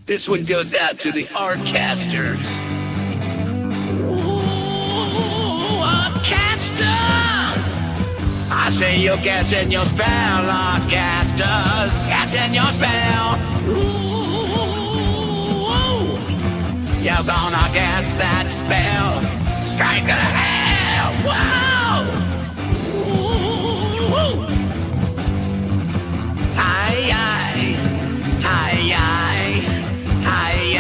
This one goes out to the Artcasters. Ooh, Artcasters! I say you're catching your spell, Artcasters. Catching your spell. Ooh, you're gonna cast that spell. Strike a hell. Whoa! Ooh. Hi, hi, hi, hi, hi.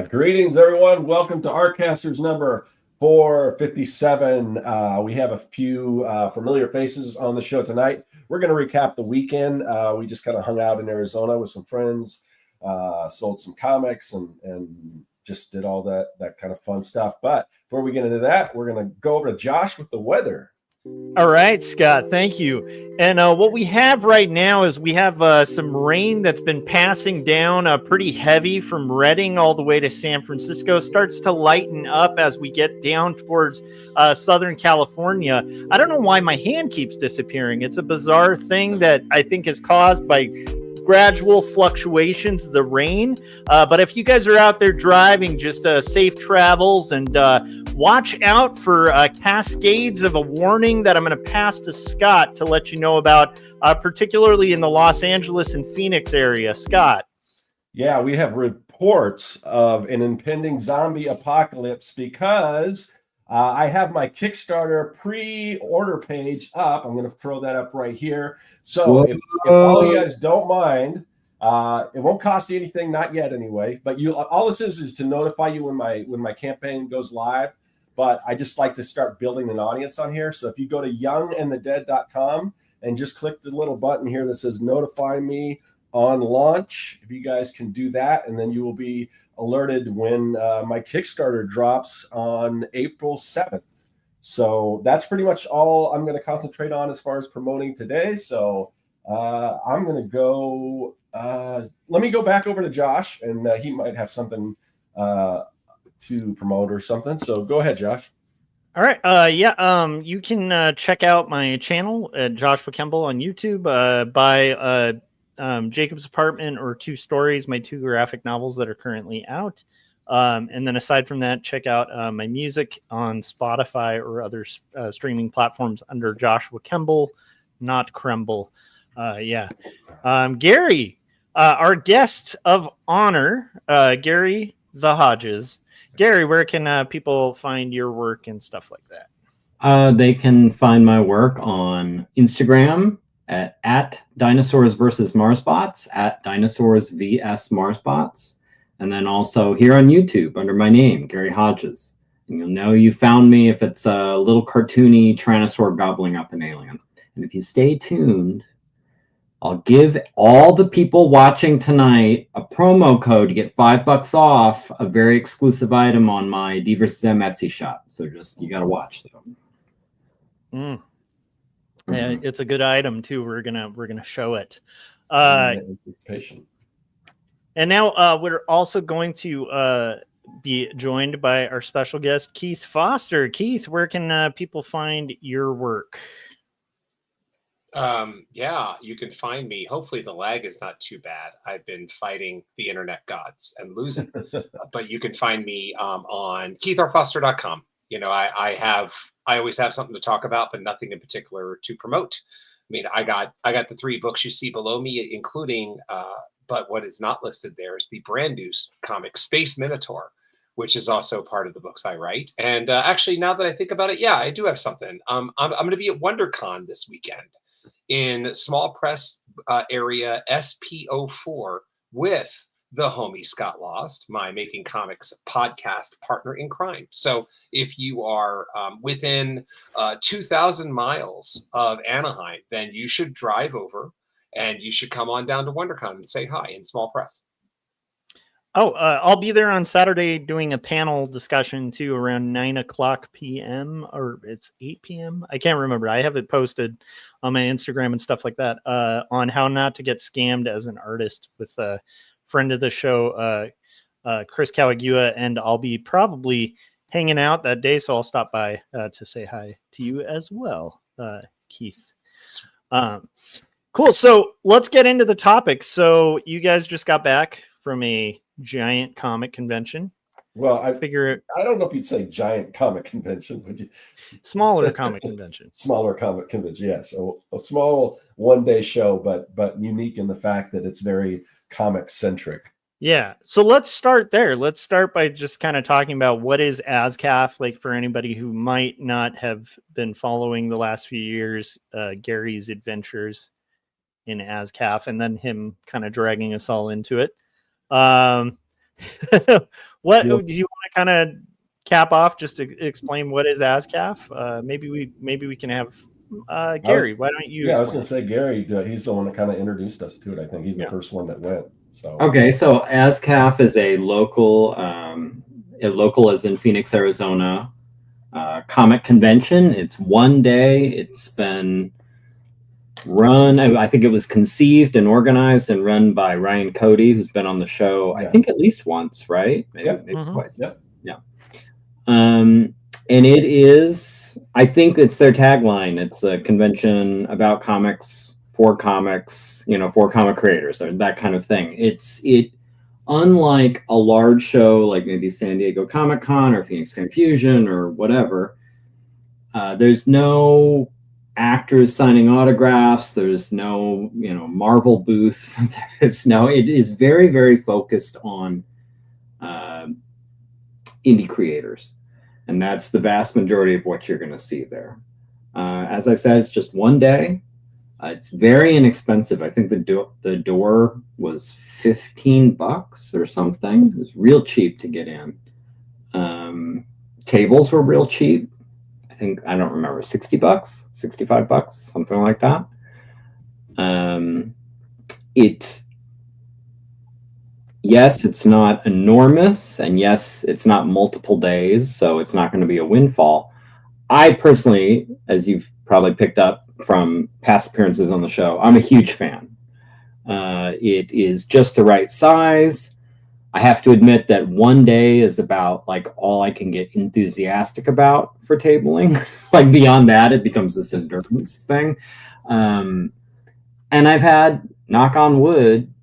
Greetings, everyone. Welcome to Artcasters number 457. We have a few familiar faces on the show tonight. We're going to recap the weekend. We just kind of hung out in Arizona with some friends, sold some comics, and just did all that kind of fun stuff. But before we get into that, we're going to go over to Josh with the weather. All right, Scott, thank you. And what we have right now is we have some rain that's been passing down pretty heavy from Redding all the way to San Francisco. Starts to lighten up as we get down towards Southern California. I don't know why my hand keeps disappearing. It's a bizarre thing that I think is caused by gradual fluctuations of the rain. But if you guys are out there driving, just safe travels and watch out for cascades of a warning that I'm going to pass to Scott to let you know about, particularly in the Los Angeles and Phoenix area. Scott. Yeah, we have reports of an impending zombie apocalypse because I have my Kickstarter pre-order page up. I'm going to throw that up right here. So if all you guys don't mind, it won't cost you anything, not yet anyway. But all this is to notify you when my campaign goes live. But I just like to start building an audience on here. So if you go to youngandthedead.com and just click the little button here that says notify me on launch, if you guys can do that, and then you will be alerted when my Kickstarter drops on April 7th. So that's pretty much all I'm going to concentrate on as far as promoting today. So I'm going to go, let me go back over to Josh, and he might have something to promote or something. So go ahead, Josh. All right. You can check out my channel at Joshua Kemble on YouTube, by Jacob's Apartment or Two Stories, my two graphic novels that are currently out. And then aside from that, check out my music on Spotify or other streaming platforms under Joshua Kemble, not Kremble. Gary, our guest of honor, Gary the Hodges. Gary, where can people find your work and stuff like that? They can find my work on Instagram at Dinosaurs vs. Marsbots, at Dinosaurs vs. Marsbots, and then also here on YouTube under my name, Gary Hodges. And you'll know you found me if it's a little cartoony Tyrannosaur gobbling up an alien. And if you stay tuned, I'll give all the people watching tonight a promo code to get $5 off a very exclusive item on my D vs. M Etsy shop. So you got to watch them. Yeah, it's a good item too. We're gonna show it. Patient. And now we're also going to be joined by our special guest, Keith Foster. Keith, where can people find your work? You can find me. Hopefully the lag is not too bad. I've been fighting the internet gods and losing, but you can find me on keithrfoster.com. You know, I always have something to talk about, but nothing in particular to promote. I mean, I got the 3 books you see below me, including, but what is not listed there is the brand new comic Space Minotaur, which is also part of the books I write. And actually, now that I think about it, yeah, I do have something. I'm going to be at WonderCon this weekend in small press area SPO4 with the homie Scott Lost, my Making Comics podcast partner in crime. So if you are within 2,000 miles of Anaheim, then you should drive over and you should come on down to WonderCon and say hi in small press. I'll be there on Saturday doing a panel discussion too around 9:00 p.m. or it's 8 p.m. I can't remember. I have it posted on my Instagram and stuff like that on how not to get scammed as an artist with a friend of the show, Chris Kawagua, and I'll be probably hanging out that day, so I'll stop by to say hi to you as well, Keith. Cool. So let's get into the topic. So you guys just got back from a giant comic convention. Well, I Figure don't know if you'd say giant comic convention, would you? smaller comic convention. Smaller comic convention, yes. A small one-day show, but unique in the fact that it's very comic-centric. Yeah. So let's start there. Let's start by just kind of talking about what is AZCAF, like for anybody who might not have been following the last few years, Gary's adventures in AZCAF, and then him kind of dragging us all into it. What do you want to kind of cap off just to explain what is AZCAF? Maybe we can have Gary. Why don't you? Yeah, I was going to say Gary. He's the one that kind of introduced us to it. I think he's the first one that went. So okay, so AZCAF is a local as in Phoenix, Arizona, comic convention. It's one day. It's been run. I think it was conceived and organized and run by Ryan Cody, who's been on the show. I think at least once, right? Maybe twice. Yep. Yeah. And it is. I think it's their tagline. It's a convention about comics. For comics, for comic creators or that kind of thing. Unlike a large show like maybe San Diego Comic-Con or Phoenix Fan Fusion or whatever, there's no actors signing autographs. There's no, Marvel booth. It is very, very focused on indie creators. And that's the vast majority of what you're going to see there. As I said, it's just one day. It's very inexpensive. I think the door was $15 or something. It was real cheap to get in. Tables were real cheap. I don't remember, $60, $65, something like that. Yes, it's not enormous, and yes, it's not multiple days, so it's not going to be a windfall. I personally, as you've probably picked up from past appearances on the show, I'm a huge fan. It is just the right size. I have to admit that one day is about like all I can get enthusiastic about for tabling. Like beyond that, it becomes this endurance thing. And I've had, knock on wood,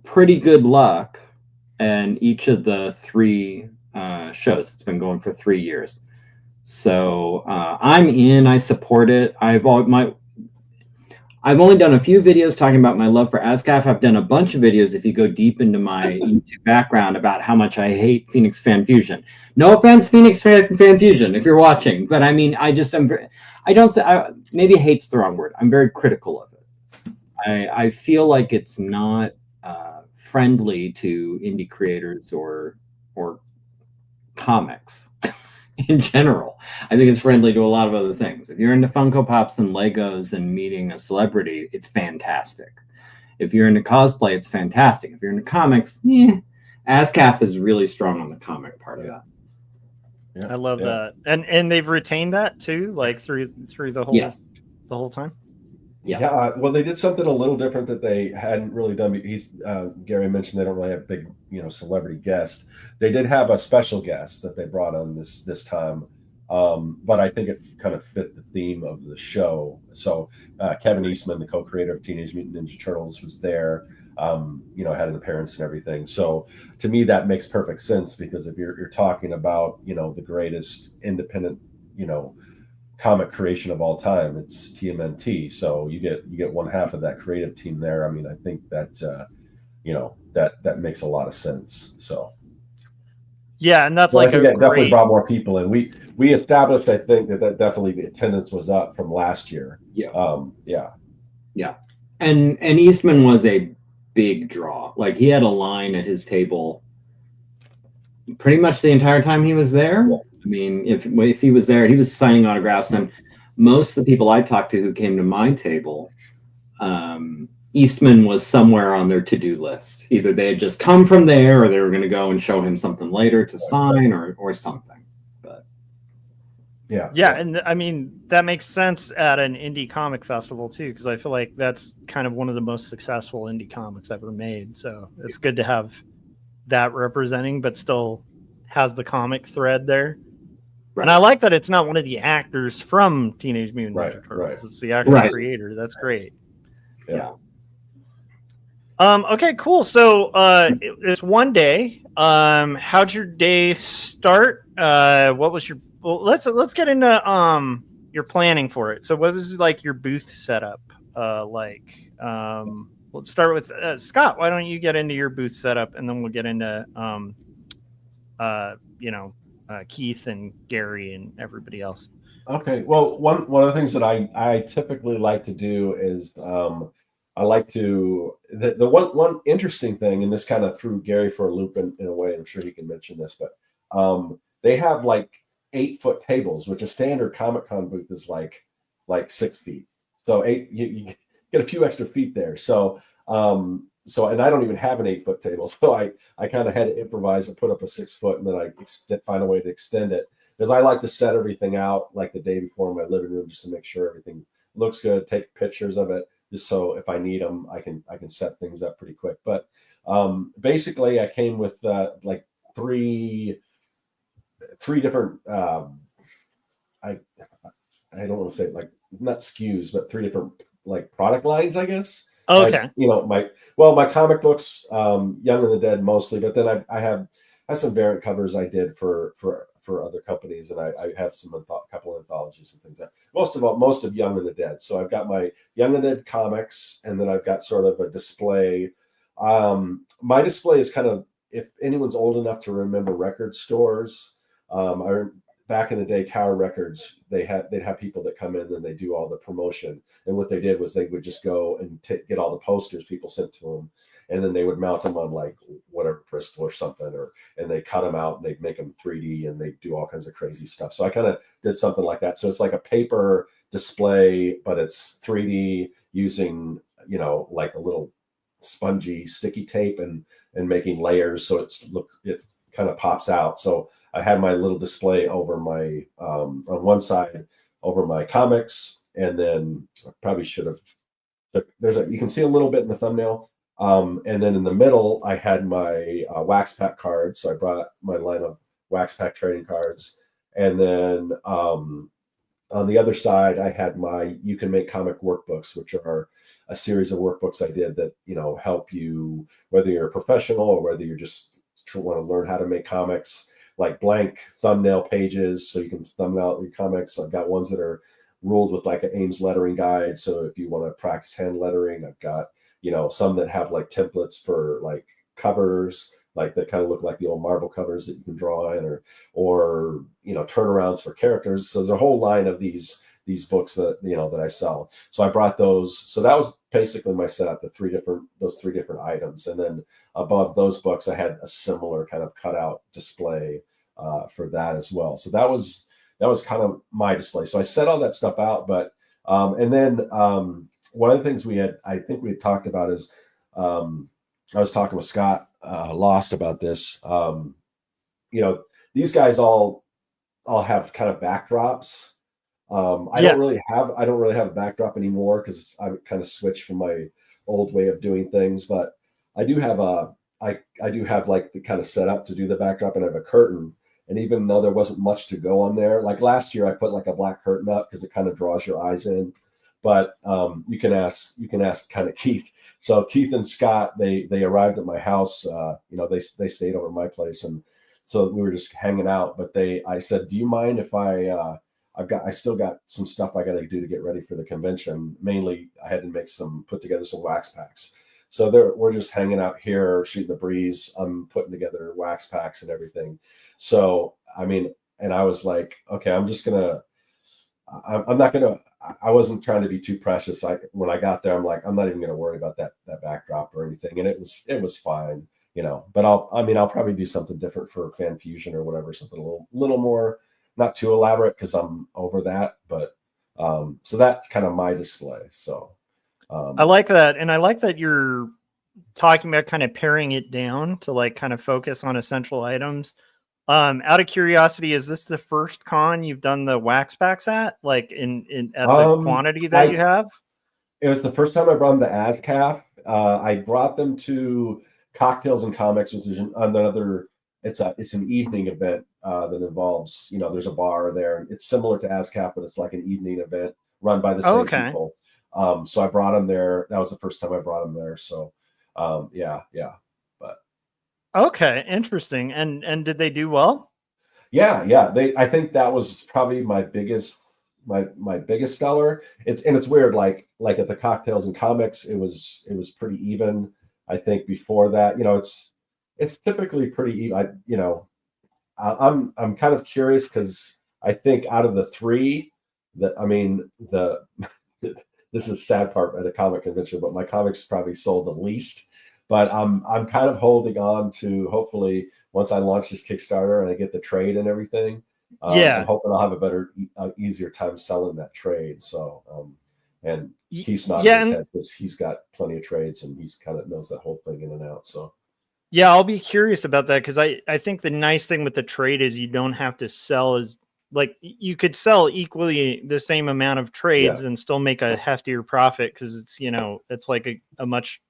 pretty good luck in each of the three shows. It's been going for 3 years. So I'm in. I support it. I've only done a few videos talking about my love for AZCAF. I've done a bunch of videos, if you go deep into my YouTube background, about how much I hate Phoenix Fan Fusion. No offense, Phoenix Fan Fusion, if you're watching, but I mean, maybe hate's the wrong word. I'm very critical of it. I feel like it's not friendly to indie creators or comics. In general, I think it's friendly to a lot of other things. If you're into Funko Pops and Legos and meeting a celebrity, it's fantastic. If you're into cosplay, it's fantastic. If you're into comics, AZCAF is really strong on the comic part of that. Yeah, I love that, and they've retained that too, like through the whole time. Yeah. Well, they did something a little different that they hadn't really done. Gary mentioned they don't really have big, celebrity guests. They did have a special guest that they brought on this time, but I think it kind of fit the theme of the show. So Kevin Eastman, the co-creator of Teenage Mutant Ninja Turtles, was there. Had an appearance and everything. So to me, that makes perfect sense, because if you're talking about the greatest independent comic creation of all time, it's TMNT. So you get one half of that creative team there. I mean, I think that that makes a lot of sense. So yeah, and that's definitely brought more people in. We established, I think, that definitely the attendance was up from last year. And Eastman was a big draw. Like, he had a line at his table pretty much the entire time he was there. I mean, if he was there, he was signing autographs. And most of the people I talked to who came to my table, Eastman was somewhere on their to-do list. Either they had just come from there, or they were going to go and show him something later to sign, or something. But yeah, and I mean, that makes sense at an indie comic festival too, because I feel like that's kind of one of the most successful indie comics ever made. So it's good to have that representing, but still has the comic thread there. And I like that it's not one of the actors from Teenage Mutant Ninja Turtles. Right. It's the actual Right. creator. That's great. Yeah. Okay, cool. So it's one day. How'd your day start? What was your let's get into your planning for it. So what was like your booth setup like? Let's start with Scott. Why don't you get into your booth setup, and then we'll get into Keith and Gary and everybody else. Okay. Well, one of the things that I typically like to do is I like to the one interesting thing, and this kind of threw Gary for a loop in a way. I'm sure he can mention this, but they have like 8-foot tables, which a standard Comic-Con booth is like 6 feet. So you get a few extra feet there. So and I don't even have an 8-foot table, so I kind of had to improvise and put up a 6-foot, and then I find a way to extend it, because I like to set everything out like the day before in my living room, just to make sure everything looks good, take pictures of it, just so if I need them, I can set things up pretty quick. But basically, I came with like three different I don't want to say like not SKUs, but 3 different like product lines, I guess. Okay. My comic books, Young and the Dead mostly, but then I have some variant covers I did for other companies, and I have couple of anthologies and things like that. Most of Young and the Dead. So I've got my Young and the Dead comics, and then I've got sort of a display. My display is kind of, if anyone's old enough to remember record stores, back in the day, Tower Records, they'd have people that come in and they do all the promotion. And what they did was they would just go and get all the posters people sent to them, and then they would mount them on like whatever Bristol or something, and they cut them out and they'd make them 3D, and they do all kinds of crazy stuff. So I kind of did something like that. So it's like a paper display, but it's 3D using, like a little spongy sticky tape and making layers. So it kind of pops out. So I had my little display over my on one side over my comics, and then I probably should have. You can see a little bit in the thumbnail, and then in the middle I had my wax pack cards. So I brought my line of wax pack trading cards, and then on the other side I had my You Can Make Comic workbooks, which are a series of workbooks I did that help you, whether you're a professional or whether you're just want to learn how to make comics. Like blank thumbnail pages, so you can thumbnail out your comics. I've got ones that are ruled with like an Ames lettering guide, so if you want to practice hand lettering. I've got some that have like templates for like covers, like that kind of look like the old Marvel covers that you can draw in, or turnarounds for characters. So there's a whole line of these books that that I sell. So I brought those. So that was basically my setup, those three different items, and then above those books I had a similar kind of cutout display for that as well. So that was kind of my display. So I set all that stuff out, but and then one of the things I think we had talked about is I was talking with Scott Lost about this. These guys all have kind of backdrops. I don't really have a backdrop anymore, because I kind of switched from my old way of doing things. But I do have like the kind of setup to do the backdrop, and I have a curtain. And even though there wasn't much to go on there, like last year I put like a black curtain up because it kind of draws your eyes in. But you can ask kind of Keith. So Keith and Scott, they arrived at my house. They stayed over at my place, and so we were just hanging out. But I said, do you mind if I still got some stuff I got to do to get ready for the convention. Mainly, I had to put together some wax packs. So we're just hanging out here, shooting the breeze. I'm putting together wax packs and everything. So, and I was like, okay, I wasn't trying to be too precious. When I got there, I'm like, I'm not even going to worry about that backdrop or anything. And it was fine, but I'll probably do something different for Fan Fusion or whatever, something a little more, not too elaborate, because I'm over that. But so that's kind of my display. So I like that. And I like that you're talking about kind of paring it down to like kind of focus on essential items. Out of curiosity, is this the first con you've done the wax packs at, like at the quantity that you have? It was the first time I brought them to AZCAF. I brought them to Cocktails and Comics, which is another it's an evening event that involves, there's a bar there. It's similar to AZCAF, but it's like an evening event run by the same people. So I brought him there. That was the first time I brought him there. So yeah. But okay, interesting. And did they do well? yeah. I think that was probably my biggest seller. It's weird. Like at the Cocktails and Comics, it was pretty even. I think before that, it's typically pretty even. I'm kind of curious because I think out of the three, this is a sad part at a comic convention, but my comics probably sold the least. But I'm kind of holding on to, hopefully once I launch this Kickstarter and I get the trade and everything, I'm hoping I'll have a better, easier time selling that trade. So and Keith's nodding his head because he's got plenty of trades and he's kind of knows that whole thing in and out. So yeah, I'll be curious about that because I think the nice thing with the trade is you don't have to sell as, like, you could sell equally the same amount of trades and still make a heftier profit because it's, it's like a much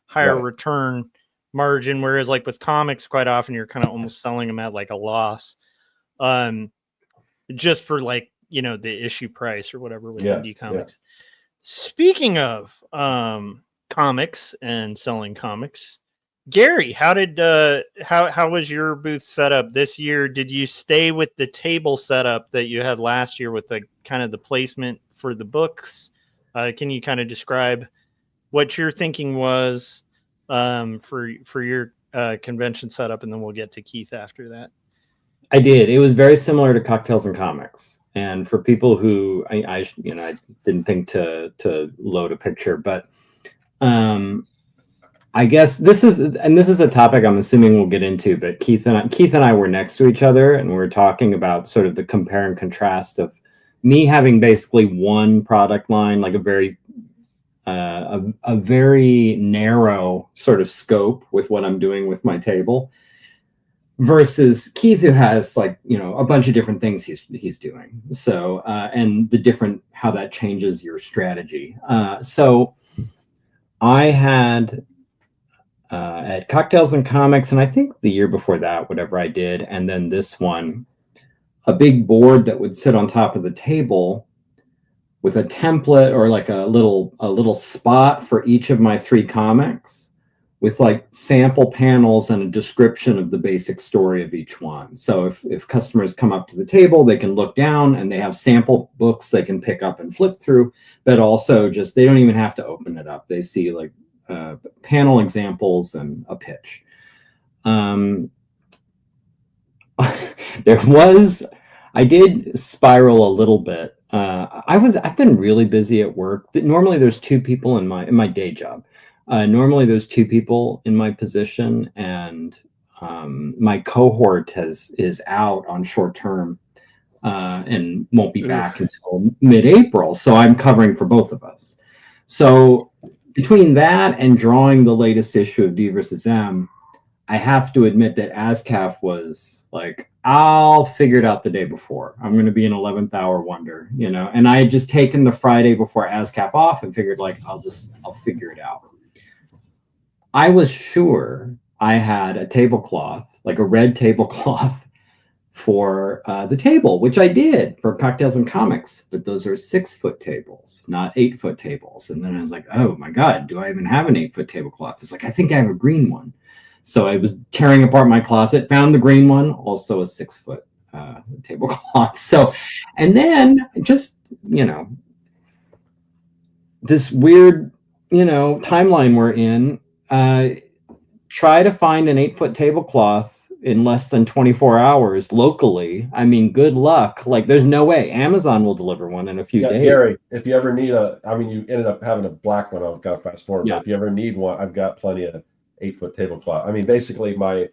higher return margin. Whereas like with comics, quite often you're kind of almost selling them at like a loss, just for like, the issue price or whatever with indie comics. Speaking of comics and selling comics, Gary, how was your booth set up this year? Did you stay with the table setup that you had last year with the kind of the placement for the books? Can you kind of describe what your thinking was for your convention setup, and then we'll get to Keith after that? I did. It was very similar to Cocktails and Comics. And for people who I didn't think to load a picture, but I guess this is a topic I'm assuming we'll get into, but Keith and I were next to each other and we were talking about sort of the compare and contrast of me having basically one product line, like a very narrow sort of scope with what I'm doing with my table, versus Keith, who has like, a bunch of different things he's doing. So, and the different, how that changes your strategy. So I had, at Cocktails and Comics, and I think the year before that, whatever I did, and then this one, a big board that would sit on top of the table with a template or like a little spot for each of my 3 comics, with like sample panels and a description of the basic story of each one. So if customers come up to the table, they can look down and they have sample books they can pick up and flip through, but also just, they don't even have to open it up. They see like panel examples and a pitch. I did spiral a little bit. I've been really busy at work. Normally there's 2 people in my day job. Normally there's 2 people in my position, and my cohort is out on short term and won't be back until mid-April. So I'm covering for both of us. So between that and drawing the latest issue of D versus M, I have to admit that AZCAF was like, I'll figure it out the day before. I'm going to be an 11th hour wonder, and I had just taken the Friday before AZCAF off and figured like, I'll figure it out. I was sure I had a tablecloth, like a red tablecloth for the table, which I did for Cocktails and Comics, but those are 6-foot tables, not 8-foot tables. And then I was like, oh my God, do I even have an 8-foot tablecloth? It's like, I think I have a green one. So I was tearing apart my closet, found the green one, also a 6-foot tablecloth. So, and then just, this weird, timeline we're in, try to find an 8-foot tablecloth in less than 24 hours locally. I mean, good luck. Like, there's no way. Amazon will deliver one in a few days. Gary, if you ever need you ended up having a black one. I've got to fast forward. But if you ever need one, I've got plenty of 8-foot tablecloth. I mean, basically my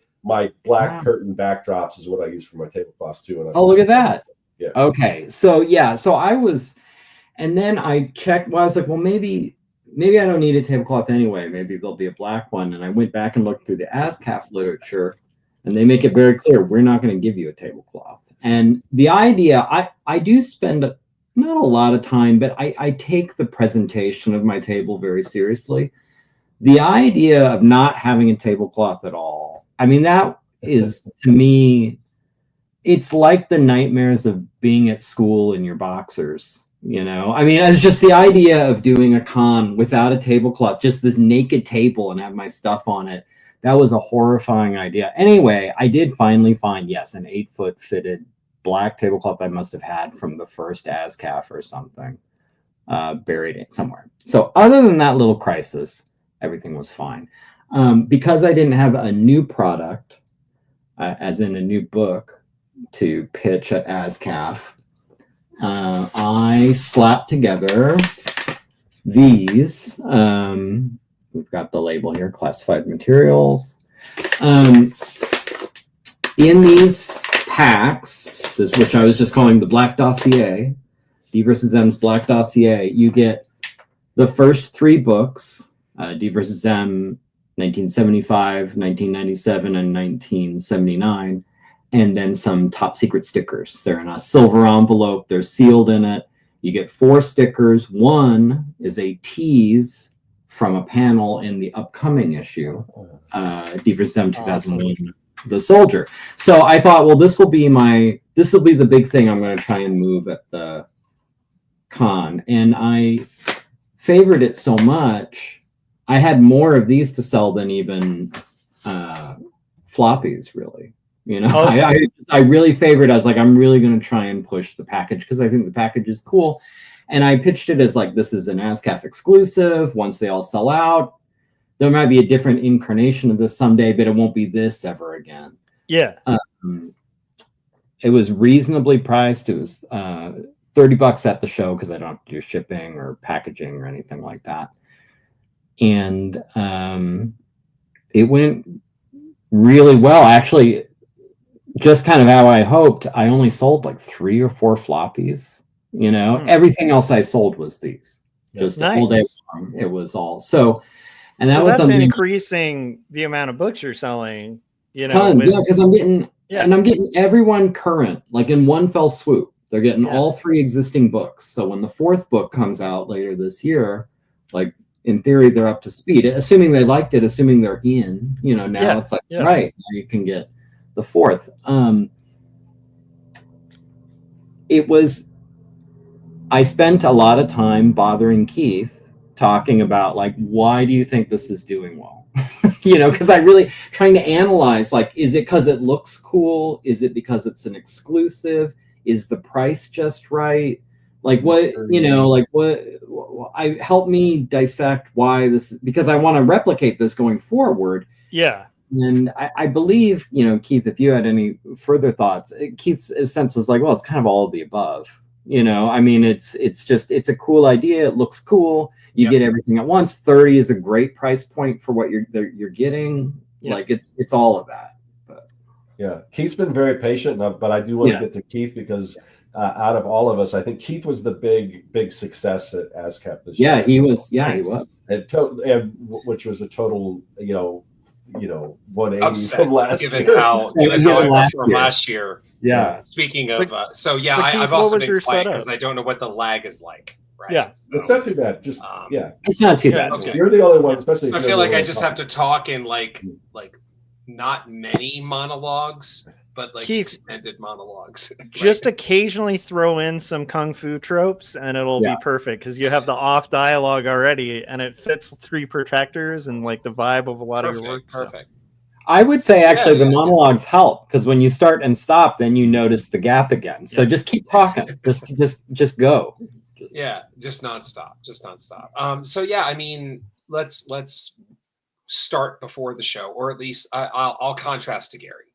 black curtain backdrops is what I use for my tablecloths too. And look at that. Yeah. Okay. So I was, and then I checked. Well, I was like, well, maybe I don't need a tablecloth anyway. Maybe there'll be a black one. And I went back and looked through the AZCAF literature, and they make it very clear, we're not going to give you a tablecloth. And the idea, I do spend not a lot of time, but I take the presentation of my table very seriously. The idea of not having a tablecloth at all, I mean, that is to me, it's like the nightmares of being at school in your boxers. You know, I mean, it's just the idea of doing a con without a tablecloth, just this naked table and have my stuff on it. That was a horrifying idea. Anyway, I did finally find, yes, an 8-foot fitted black tablecloth I must have had from the first AZCAF or something, buried in somewhere. So other than that little crisis, everything was fine. Because I didn't have a new product, as in a new book, to pitch at AZCAF, I slapped together these. We've got the label here, classified materials. In these packs, which I was just calling the Black Dossier, D versus M's Black Dossier, you get the first 3 books, D versus M, 1975, 1997, and 1979, and then some top secret stickers. They're in a silver envelope. They're sealed in it. You get 4 stickers. One is a tease from a panel in the upcoming issue, D versus M 2001, The Soldier. So I thought, well, this will be the big thing I'm going to try and move at the con. And I favored it so much. I had more of these to sell than even floppies, really. You know, I really favored. I was like, I'm really going to try and push the package because I think the package is cool. And I pitched it as like, this is an AZCAF exclusive. Once they all sell out, there might be a different incarnation of this someday, but it won't be this ever again. Yeah. It was reasonably priced. It was $30 at the show because I don't have to do shipping or packaging or anything like that. And it went really well. Actually, just kind of how I hoped. I only sold like 3 or 4 floppies. You know, everything else I sold was these. Just nice. the whole day long, it was all. So, and that so was that's something increasing the amount of books you're selling. You know, tons, yeah, because I'm getting and I'm getting everyone current, like in one fell swoop. They're getting all 3 existing books. So when the 4th book comes out later this year, like in theory, they're up to speed, assuming they liked it, assuming they're in. You know, now it's like right, now you can get the 4th. I spent a lot of time bothering Keith talking about like, why do you think this is doing well? You know, because I really trying to analyze, like, is it because it looks cool? Is it because it's an exclusive? Is the price just right? Like what, you know, like what help me dissect why this, because I want to replicate this going forward. Yeah. And I believe, you know, Keith, if you had any further thoughts, Keith's sense was like, well, it's kind of all of the above. You know, I mean, it's a cool idea. It looks cool. You get everything at once. 30 is a great price point for what you're getting. Like it's all of that. But yeah, Keith's been very patient, but I do want to get to Keith because out of all of us, I think Keith was the big success at AZCAF this year. Yeah, he was. Yeah, he was. And which was a total, you know, 180 upset from last given year. how I performed last year. Yeah. Speaking of, Keith, what I've also was been your quiet setup? because I don't know what the lag is like. Right? Yeah, so, it's not too bad. Just it's not too bad. Okay. You're the only one, especially. I feel like I just have to talk in like not many monologues, but like Keith, extended monologues. Just occasionally throw in some kung fu tropes, and it'll be perfect because you have the off dialogue already, and it fits 3 protectors and like the vibe of a lot of your work. Perfect. I would say actually the monologues help because when you start and stop, then you notice the gap again. So just keep talking. just go. Just nonstop. So yeah, I mean, let's start before the show, or at least I'll contrast to Gary.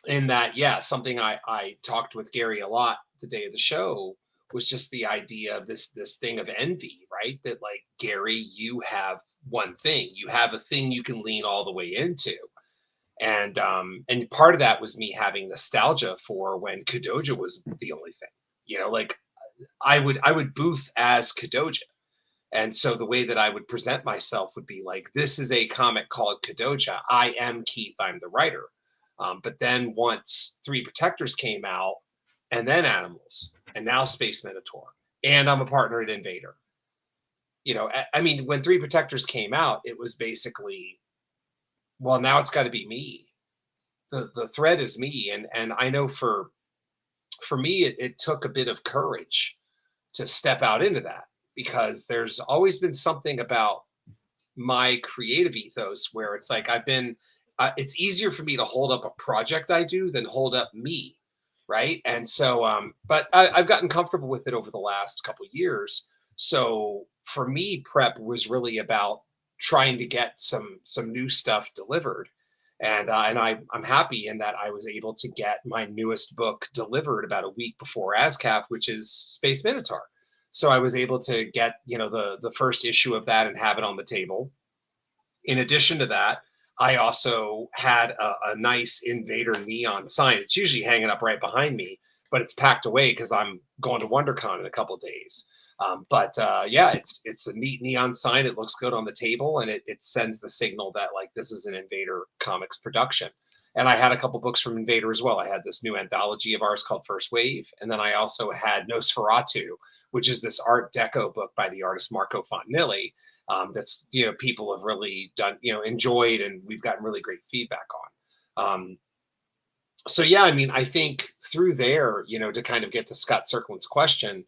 In that, something I talked with Gary a lot the day of the show was just the idea of this thing of envy, right? That like, Gary, you have one thing, you have a thing you can lean all the way into. And part of that was me having nostalgia for when Kadoja was the only thing, you know, like I would booth as Kadoja. And so the way that I would present myself would be like, this is a comic called Kadoja. I am Keith, I'm the writer. But then once 3 Protectors came out, and then Animals, and now Space Minotaur, and I'm a partner at Invader. You know, I mean, when 3 Protectors came out, it was basically well, now it's got to be me. The thread is me, and I know for me it took a bit of courage to step out into that, because there's always been something about my creative ethos where it's like I've been it's easier for me to hold up a project I do than hold up me, right? And so but I've gotten comfortable with it over the last couple of years. So for me, prep was really about trying to get some new stuff delivered. And I'm happy in that I was able to get my newest book delivered about a week before AZCAF, which is Space Minotaur. So I was able to get, you know, the first issue of that and have it on the table. In addition to that, I also had a nice Invader neon sign. It's usually hanging up right behind me, but it's packed away because I'm going to WonderCon in a couple of days. Yeah, it's a neat neon sign. It looks good on the table, and it sends the signal that like this is an Invader Comics production. And I had a couple books from Invader as well. I had this new anthology of ours called First Wave, and then I also had Nosferatu, which is this Art Deco book by the artist Marco Fontanilli. That's, you know, people have really done, you know, enjoyed, and we've gotten really great feedback on. So yeah, I mean, I think through there, you know, to kind of get to Scott Circlin's question,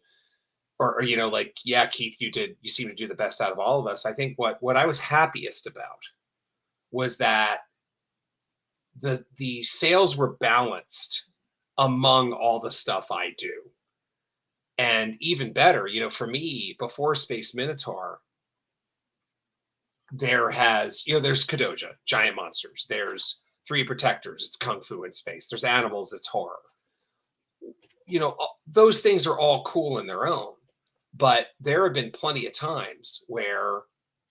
or you know, like, yeah, Keith, you seem to do the best out of all of us. I think what I was happiest about was that the sales were balanced among all the stuff I do. And even better, you know, for me, before Space Minotaur, there's Kadoja, giant monsters. There's Three Protectors, it's kung fu in space. There's animals, it's horror. You know, those things are all cool in their own. But there have been plenty of times where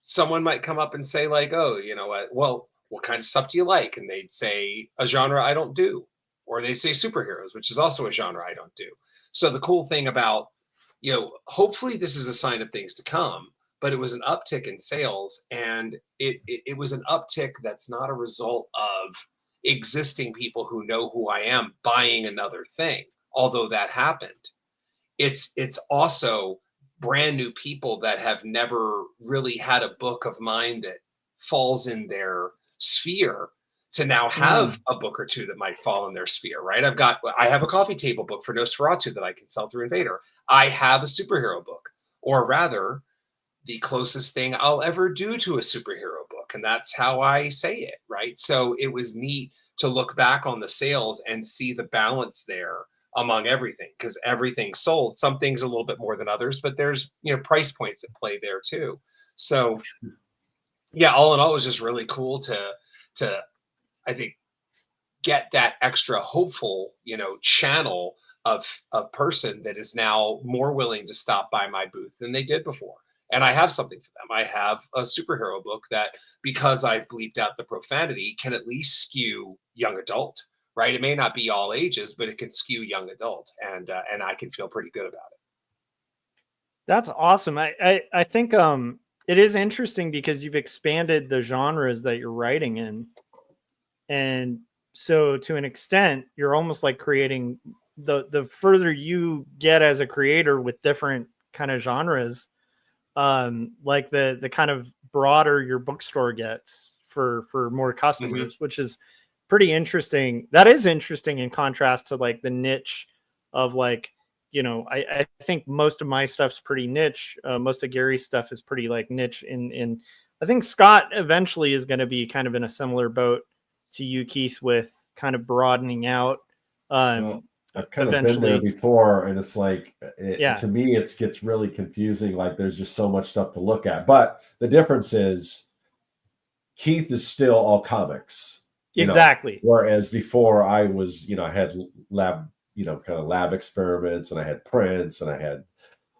someone might come up and say like, oh, you know what, well, what kind of stuff do you like? And they'd say a genre I don't do. Or they'd say superheroes, which is also a genre I don't do. So the cool thing about, you know, hopefully this is a sign of things to come, but it was an uptick in sales, and it was an uptick that's not a result of existing people who know who I am buying another thing, although that happened. It's also brand new people that have never really had a book of mine that falls in their sphere to now have a book or two that might fall in their sphere, right? I have a coffee table book for Nosferatu that I can sell through Invader. I have a superhero book, or rather, the closest thing I'll ever do to a superhero book. And that's how I say it, right? So it was neat to look back on the sales and see the balance there among everything, because everything sold. Some things a little bit more than others, but there's, you know, price points at play there too. So yeah, all in all, it was just really cool to I think get that extra hopeful, you know, channel of a person that is now more willing to stop by my booth than they did before. And I have something for them. I have a superhero book that, because I bleeped out the profanity, can at least skew young adult, right? It may not be all ages, but it can skew young adult, and I can feel pretty good about it. That's awesome. I think it is interesting because you've expanded the genres that you're writing in. And so to an extent, you're almost like creating the further you get as a creator with different kind of genres, like the kind of broader your bookstore gets for more customers, which is pretty interesting. That is interesting in contrast to like the niche of like, you know, I think most of my stuff's pretty niche. Most of Gary's stuff is pretty like niche in I think Scott eventually is going to be kind of in a similar boat to you, Keith, with kind of broadening out. Well, I've kind of been there before, and it's like, to me, it gets really confusing. Like there's just so much stuff to look at. But the difference is Keith is still all comics. Exactly. Whereas before I was, you know, I had lab, you know, kind of lab experiments, and I had prints, and I had,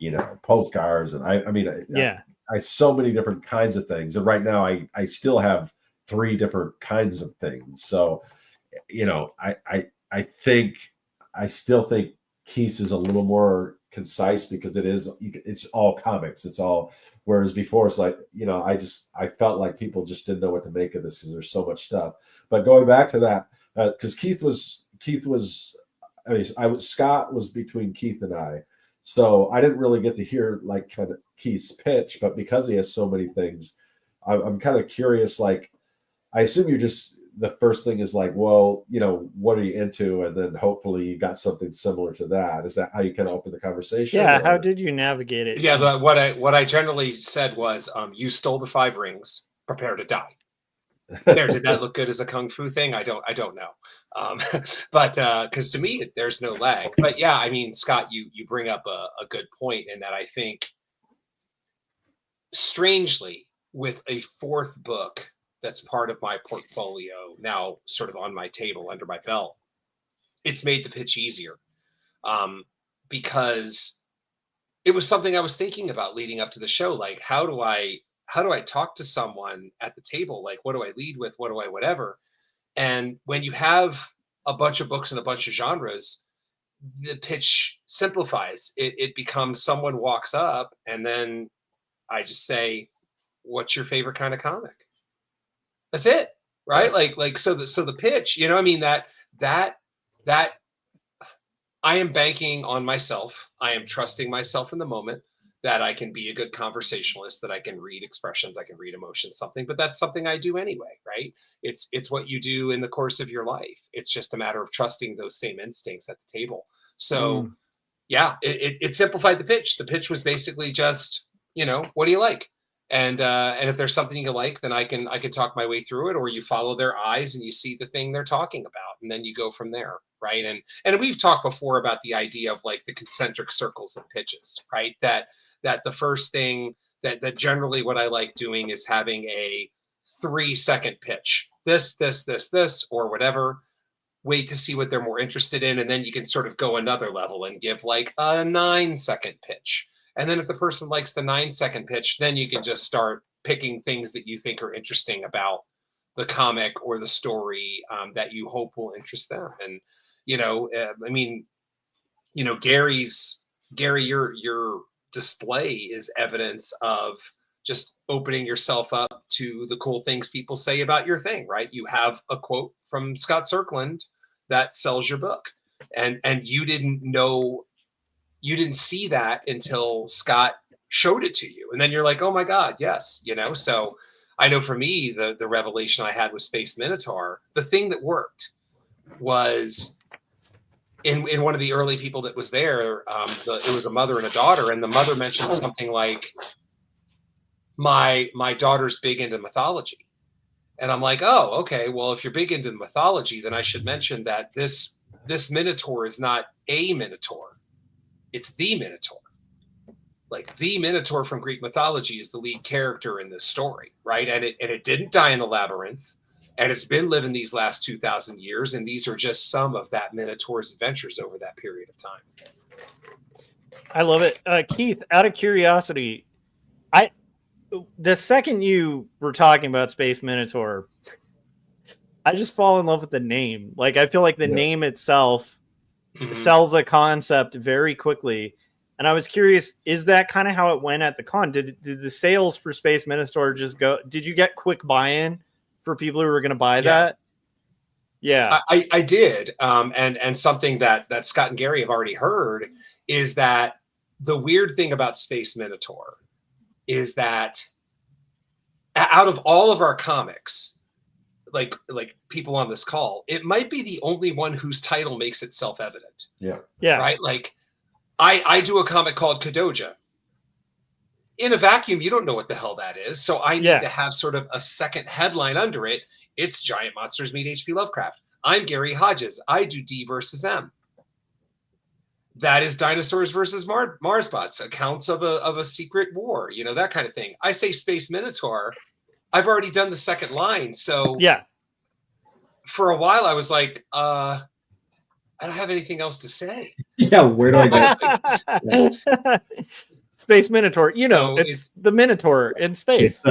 you know, postcards, and I so many different kinds of things. And right now I still have 3 different kinds of things. So, you know, I still think Keith's is a little more concise because it's all comics. It's all, whereas before it's like, you know, I felt like people just didn't know what to make of this because there's so much stuff. But going back to that, because Keith was, Scott was between Keith and I. So I didn't really get to hear like kind of Keith's pitch, but because he has so many things, I'm kind of curious, like, I assume you're just, the first thing is like, well, you know, what are you into? And then hopefully you got something similar to that. Is that how you kind of open the conversation? Yeah. or- How did you navigate it? Yeah, but what I generally said was, you stole the 5 rings, prepare to die. There, did that look good as a kung fu thing? I don't know. But because to me there's no lag. But yeah, I mean, Scott, you bring up a good point in that I think strangely, with a 4th book that's part of my portfolio now, sort of on my table under my belt, it's made the pitch easier, because it was something I was thinking about leading up to the show. Like, how do I talk to someone at the table? Like, what do I lead with? What do I whatever? And when you have a bunch of books and a bunch of genres, the pitch simplifies. It becomes someone walks up and then I just say, "What's your favorite kind of comic?" That's it, right? Like so the pitch, you know, I mean that I am banking on myself. I am trusting myself in the moment that I can be a good conversationalist, that I can read expressions, I can read emotions, something. But that's something I do anyway, right? It's what you do in the course of your life. It's just a matter of trusting those same instincts at the table. So yeah, it simplified the pitch. The pitch was basically just, you know, what do you like? And if there's something you like, then I can talk my way through it, or you follow their eyes and you see the thing they're talking about, and then you go from there, right? And we've talked before about the idea of like the concentric circles and pitches, right? That the first thing that generally what I like doing is having a 3-second pitch. This, or whatever. Wait to see what they're more interested in, and then you can sort of go another level and give like a 9-second pitch. And then if the person likes the 9-second pitch, then you can just start picking things that you think are interesting about the comic or the story, that you hope will interest them. And you know, I mean, you know, Gary, your display is evidence of just opening yourself up to the cool things people say about your thing, right? You have a quote from Scott Serkland that sells your book, and you didn't see that until Scott showed it to you, and then you're like, oh my god, yes, you know. So I know for me, the revelation I had with Space Minotaur, the thing that worked was in one of the early people that was there, it was a mother and a daughter, and the mother mentioned something like, my daughter's big into mythology. And I'm like, oh, okay, well, if you're big into mythology, then I should mention that this Minotaur is not a Minotaur. It's the Minotaur. Like, the Minotaur from Greek mythology is the lead character in this story, right? And it didn't die in the labyrinth, and it's been living these last 2,000 years, and these are just some of that Minotaur's adventures over that period of time. I love it. Keith, out of curiosity, the second you were talking about Space Minotaur, I just fall in love with the name. Like, I feel like the name itself sells a concept very quickly. And I was curious, is that kind of how it went at the con? Did the sales for Space Minotaur just go? Did you get quick buy-in for people who were going to buy that? Yeah, I did. And something that Scott and Gary have already heard is that the weird thing about Space Minotaur is that out of all of our comics, like people on this call, it might be the only one whose title makes it self-evident. Yeah. Right? Like, I do a comic called Kadoja. In a vacuum, you don't know what the hell that is. So I need to have sort of a second headline under it. It's Giant Monsters Meet H.P. Lovecraft. I'm Gary Hodges. I do D versus M. That is Dinosaurs versus Marsbots, accounts of a secret war, you know, that kind of thing. I say Space Minotaur. I've already done the second line. So for a while I was like, I don't have anything else to say. Yeah, where do I go? Space Minotaur. You know, it's the Minotaur in space.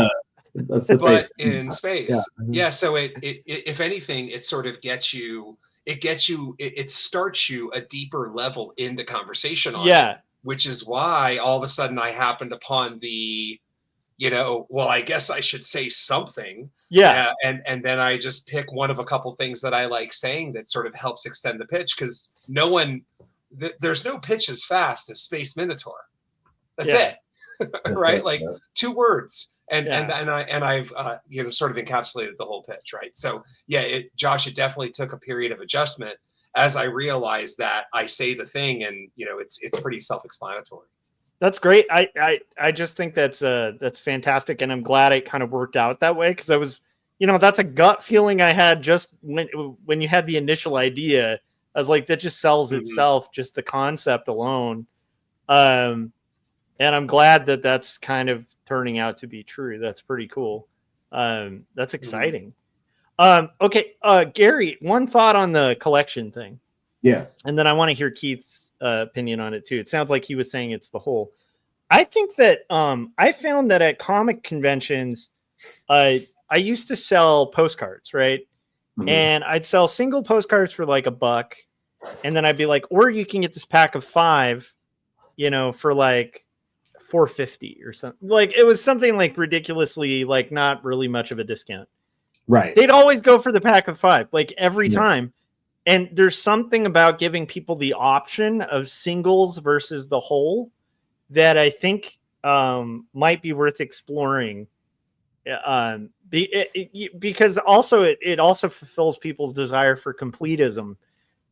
That's the but base. in space. Yeah. So it if anything, it sort of it starts you a deeper level into conversation on it, which is why all of a sudden I happened upon the, you know, well, I guess I should say something. And then I just pick one of a couple things that I like saying that sort of helps extend the pitch, because there's no pitch as fast as Space Minotaur. That's it. Right? Like 2 words. I've sort of encapsulated the whole pitch, right? So yeah, Josh, it definitely took a period of adjustment as I realized that I say the thing, and it's pretty self-explanatory. That's great. I just think that's fantastic, and I'm glad it kind of worked out that way, because I was, that's a gut feeling I had just when you had the initial idea. I was like, that just sells itself, just the concept alone. And I'm glad that that's kind of turning out to be true. That's pretty cool. That's exciting. Okay, Gary, one thought on the collection thing. Yes. And then I want to hear Keith's opinion on it too. It sounds like he was saying it's the whole. I think that I found that at comic conventions, I used to sell postcards, right? Mm-hmm. And I'd sell single postcards for like $1, and then I'd be like, or you can get this pack of 5, for like $4.50 or something. Like, it was something like ridiculously, like, not really much of a discount. Right. They'd always go for the pack of 5, like every time. And there's something about giving people the option of singles versus the whole that I think might be worth exploring. Because also it also fulfills people's desire for completism.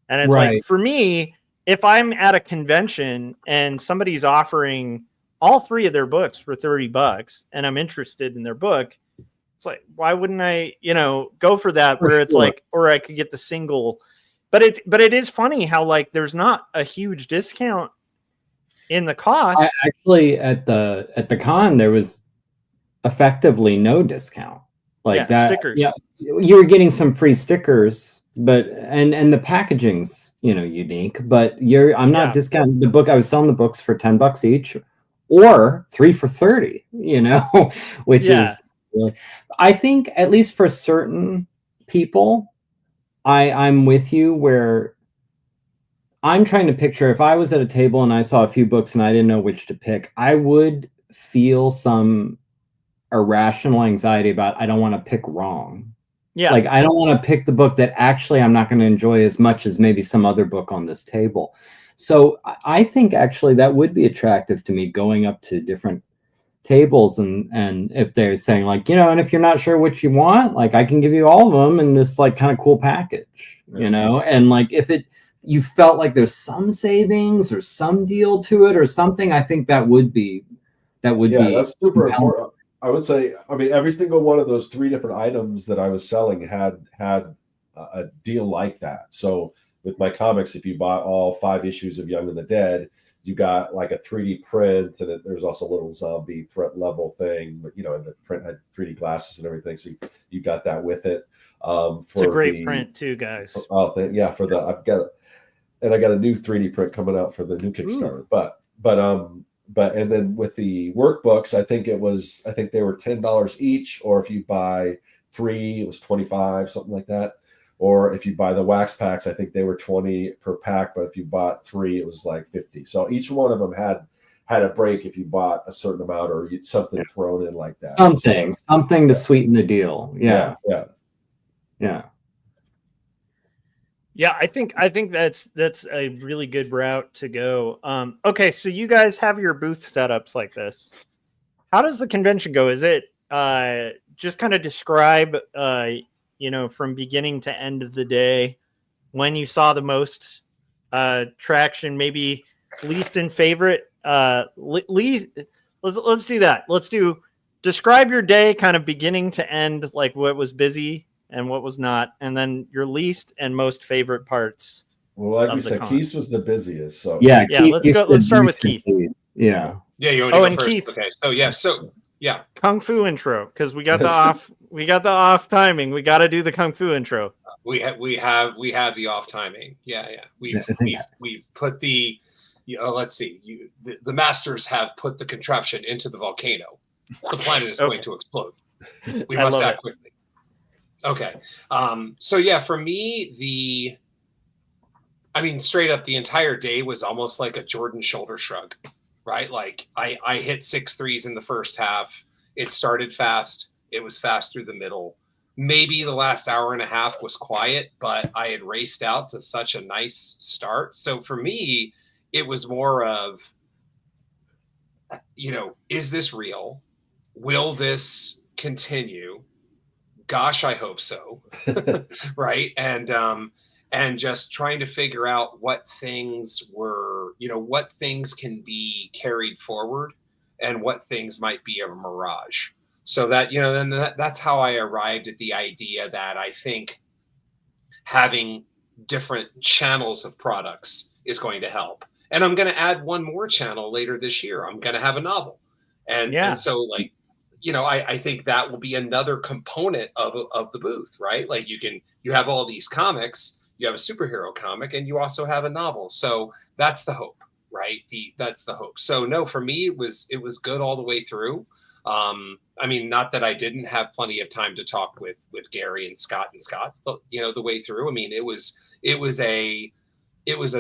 And it's like, for me, if I'm at a convention and somebody's offering all 3 of their books for $30 and I'm interested in their book, it's like, why wouldn't I, go for that? Where it's like, or I could get the single. But it is funny how, like, there's not a huge discount in the cost. Actually, at the con, there was effectively no discount. Like that. Stickers. Yeah, you were getting some free stickers, but and the packaging's unique. But I'm not discounting the book. I was selling the books for $10 each, or 3 for $30. Which is really. I think at least for certain people. I'm with you where I'm trying to picture if I was at a table and I saw a few books and I didn't know which to pick, I would feel some irrational anxiety about I don't want to pick wrong. Yeah. Like, I don't want to pick the book that actually I'm not going to enjoy as much as maybe some other book on this table. So I think actually that would be attractive to me, going up to different tables and if they're saying like, and if you're not sure what you want, like, I can give you all of them in this like kind of cool package, and like if you felt like there's some savings or some deal to it or something, I think that would be that's super important. I would say, every single one of those 3 different items that I was selling had a deal like that. So with my comics, if you bought all 5 issues of Young and the Dead, you got like a 3D print, and there's also a little zombie threat level thing, but and the print had 3D glasses and everything, so you got that with it. It's a great print too, guys. I got a new 3D print coming out for the new Kickstarter. Ooh. But and then with the workbooks, I think they were $10 each, or if you buy 3, it was $25, something like that. Or if you buy the wax packs, I think they were $20 per pack, but if you bought 3, it was like $50. So each one of them had a break if you bought a certain amount, or something thrown in like that. Something to sweeten the deal. Yeah. I think that's a really good route to go. Okay, so you guys have your booth setups like this. How does the convention go? Is it just kind of describe from beginning to end of the day, when you saw the most traction, maybe least in favorite, least. Let's do that. Let's describe your day kind of beginning to end, like what was busy and what was not, and then your least and most favorite parts. Well, like we said, Keith was the busiest. So let's start with Keith. Yeah, you want to go first? Keith. Okay, so Kung Fu intro, because we got the off timing. We got to do the Kung Fu intro. We have the off timing. We put the let's see. The masters have put the contraption into the volcano. The planet is going to explode. We must act quickly. Okay. So for me, straight up, the entire day was almost like a Jordan shoulder shrug, right? Like I hit 6 threes in the first half. It started fast. It was fast through the middle. Maybe the last hour and a half was quiet, but I had raced out to such a nice start. So for me, it was more of, is this real? will this continue? Gosh, I hope so. Right. And just trying to figure out what things were, what things can be carried forward and what things might be a mirage. So that, then that's how I arrived at the idea that I think having different channels of products is going to help. And I'm going to add one more channel later this year. I'm going to have a novel. And so like, I think that will be another component of the booth, right? Like you have all these comics, you have a superhero comic, and you also have a novel. So that's the hope, right? That's the hope. So no, for me, it was good all the way through. I mean, not that I didn't have plenty of time to talk with Gary and Scott, but the way through. I mean, it was a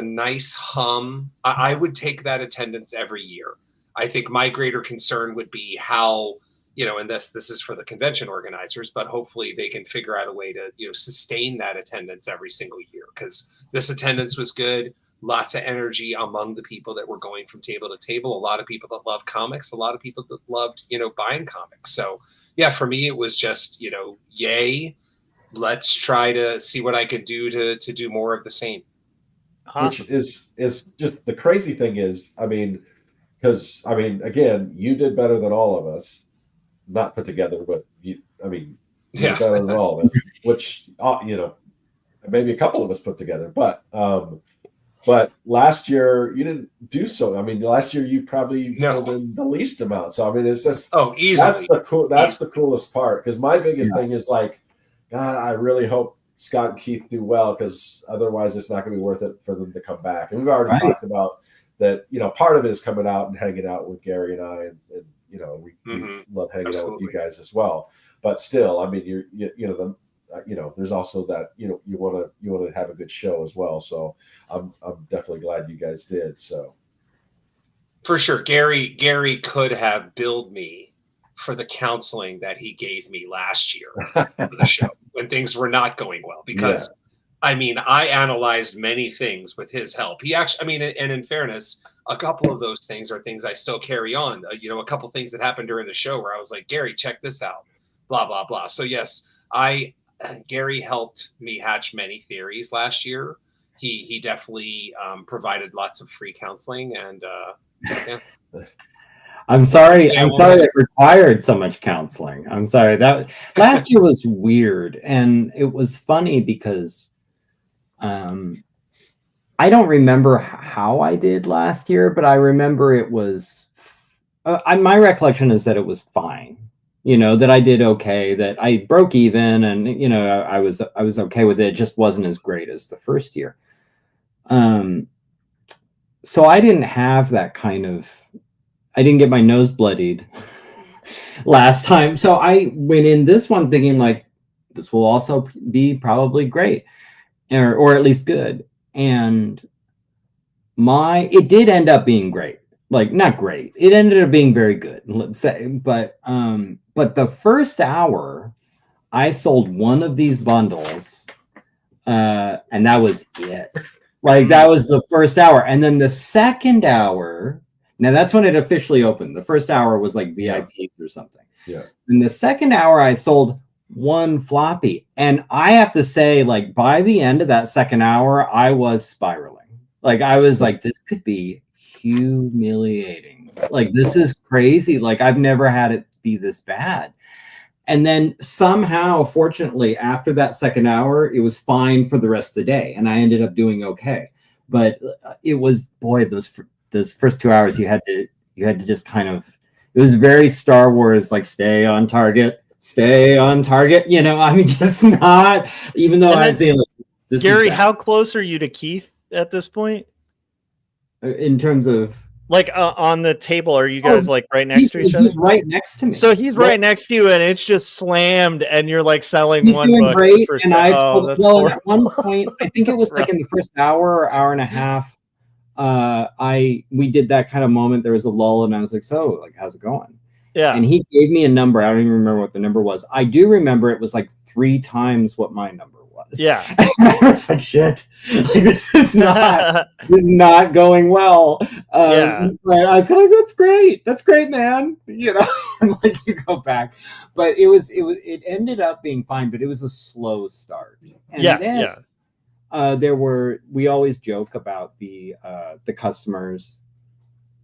nice hum. I would take that attendance every year. I think my greater concern would be how, and this is for the convention organizers, but hopefully they can figure out a way to, sustain that attendance every single year, because this attendance was good. Lots of energy among the people that were going from table to table. A lot of people that love comics, a lot of people that loved, buying comics. So yeah, for me, it was just, yay, let's try to see what I could do to do more of the same. Awesome. Which is just the crazy thing is, because again, you did better than all of us, not put together, but you did better than all of us, which, maybe a couple of us put together, but last year you didn't do so. Last year you probably pulled in the least amount. So it's just easily. That's the coolest part, because my biggest thing is like, God, I really hope Scott and Keith do well, because otherwise it's not going to be worth it for them to come back. And we've already talked about that. Part of it is coming out and hanging out with Gary and I, and we love hanging out with you guys as well. But still, there's also that you want to have a good show as well. So I'm definitely glad you guys did. So for sure, Gary could have billed me for the counseling that he gave me last year for the show when things were not going well, because I analyzed many things with his help. He actually, and in fairness, a couple of those things are things I still carry on. A couple things that happened during the show where I was like, Gary, check this out, blah, blah, blah. So yes, Gary helped me hatch many theories last year. He definitely provided lots of free counseling, and I'm sorry it required so much counseling. I'm sorry. That last year was weird, and it was funny because I don't remember how I did last year, but I remember it was my recollection is that it was fine. That I did okay, that I broke even, and I was okay with it. It just wasn't as great as the first year. So I didn't have that I didn't get my nose bloodied last time. So I went in this one thinking like, this will also be probably great, or at least good. And it did end up being great. Like, not great. It ended up being very good, let's say. But the first hour, I sold one of these bundles, and that was it. Like, that was the first hour. And then the second hour, now that's when it officially opened. The first hour was like VIPs or something. Yeah. In the second hour, I sold one floppy. And I have to say, like, by the end of that second hour, I was spiraling. Like, I was like, this could be humiliating. Like, this is crazy. Like, I've never had it be this bad. And then somehow, fortunately, after that second hour, it was fine for the rest of the day, and I ended up doing okay. But it was, boy, those first 2 hours, you had to just kind of, it was very Star Wars, like, stay on target. Just not, even though I'm saying, like, this Gary, how close are you to Keith at this point? In terms of, like, on the table, are you guys like right next to each other? He's right next to me. So he's right next to you, and it's just slammed, and you're like selling he's one doing book. Great, and at one point, I think it was like in the first hour and a half, we did that kind of moment. There was a lull, and I was like, so, like, how's it going? Yeah. And he gave me a number. I don't even remember what the number was. I do remember it was like 3 times what my number was. Yeah. And I was like, shit, like, this is not going well. Yeah. But I was like, that's great, man. You know, and like you go back, but it ended up being fine, but it was a slow start. And then we always joke about the customers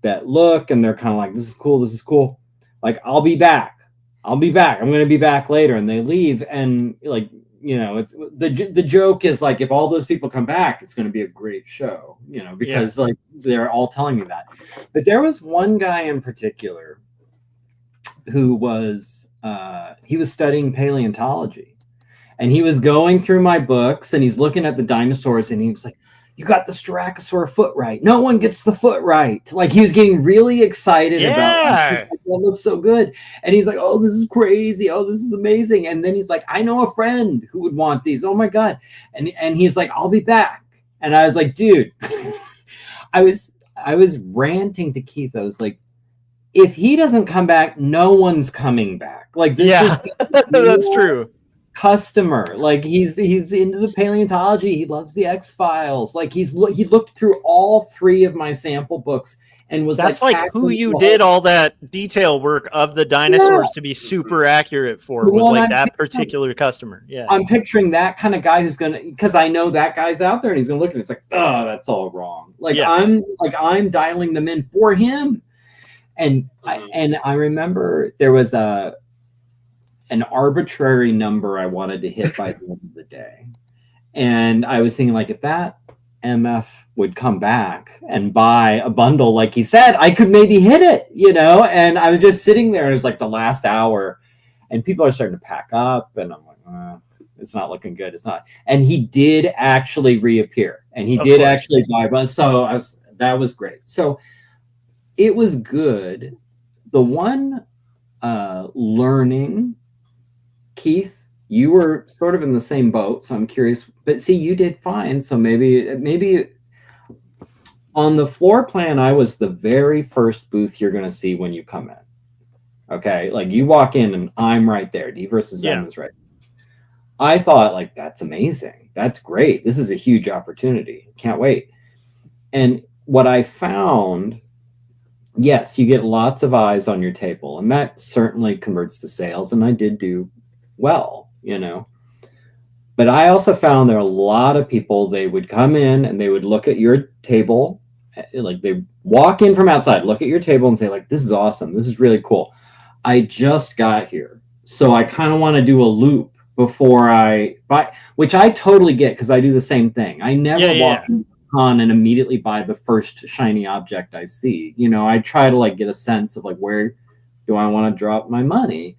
that look and they're kind of like, this is cool. Like, I'll be back. I'm going to be back later. And they leave. And like, you know, it's the joke is like, if all those people come back, it's going to be a great show, you know, because like they're all telling me that. But there was one guy in particular who was, he was studying paleontology, and he was going through my books and he's looking at the dinosaurs and he was like, you got the Styracosaur foot right. No one gets the foot right. Like, he was getting really excited about like, that looks so good. And he's like, oh, this is crazy. Oh, this is amazing. And then he's like, I know a friend who would want these. Oh my God. And he's like, I'll be back. And I was like, dude, I was ranting to Keith. I was like, if he doesn't come back, no one's coming back. Like, this is that's true. Customer, like he's into the paleontology, he loves the X-Files, like he looked through all 3 of my sample books and was that's like who you did all that detail work of the dinosaurs to be super accurate for was like that particular customer. I'm picturing that kind of guy who's gonna, because I know that guy's out there and he's gonna look at it, it's like, oh, that's all wrong. Like, I'm dialing them in for him. And I remember there was an arbitrary number I wanted to hit by the end of the day. And I was thinking, like, if that MF would come back and buy a bundle, like he said, I could maybe hit it, you know? And I was just sitting there, and it was like the last hour, and people are starting to pack up, and I'm like, it's not looking good. It's not. And he did actually reappear, and he did actually buy one. So that was great. So it was good. The one learning, Keith, you were sort of in the same boat, so I'm curious. But see, you did fine, so maybe on the floor plan, I was the very first booth you're going to see when you come in. Okay, like you walk in and I'm right there. D versus M is right. I thought, like, that's amazing. That's great. This is a huge opportunity. Can't wait. And what I found, yes, you get lots of eyes on your table, and that certainly converts to sales. And I did do well, you know, but I also found there are a lot of people, they would come in and they would look at your table, like they walk in from outside, look at your table and say, like, this is awesome, this is really cool, I just got here, so I kind of want to do a loop before I buy, which I totally get, because I do the same thing. I never walk on and immediately buy the first shiny object I see. You know, I try to like get a sense of like, where do I want to drop my money?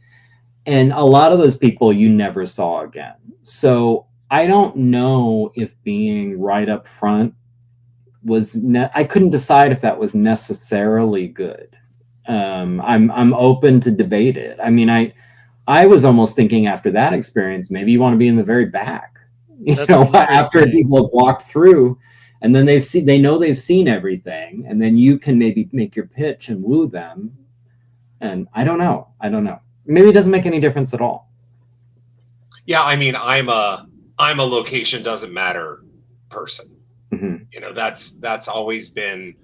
And a lot of those people you never saw again. So I don't know if being right up front was, I couldn't decide if that was necessarily good. I'm open to debate it. I mean, I was almost thinking after that experience, maybe you want to be in the very back, you know, after people have walked through, and then they know they've seen everything, and then you can maybe make your pitch and woo them. And I don't know. Maybe it doesn't make any difference at all. Yeah, I mean, I'm a location doesn't matter person. Mm-hmm. You know, that's always been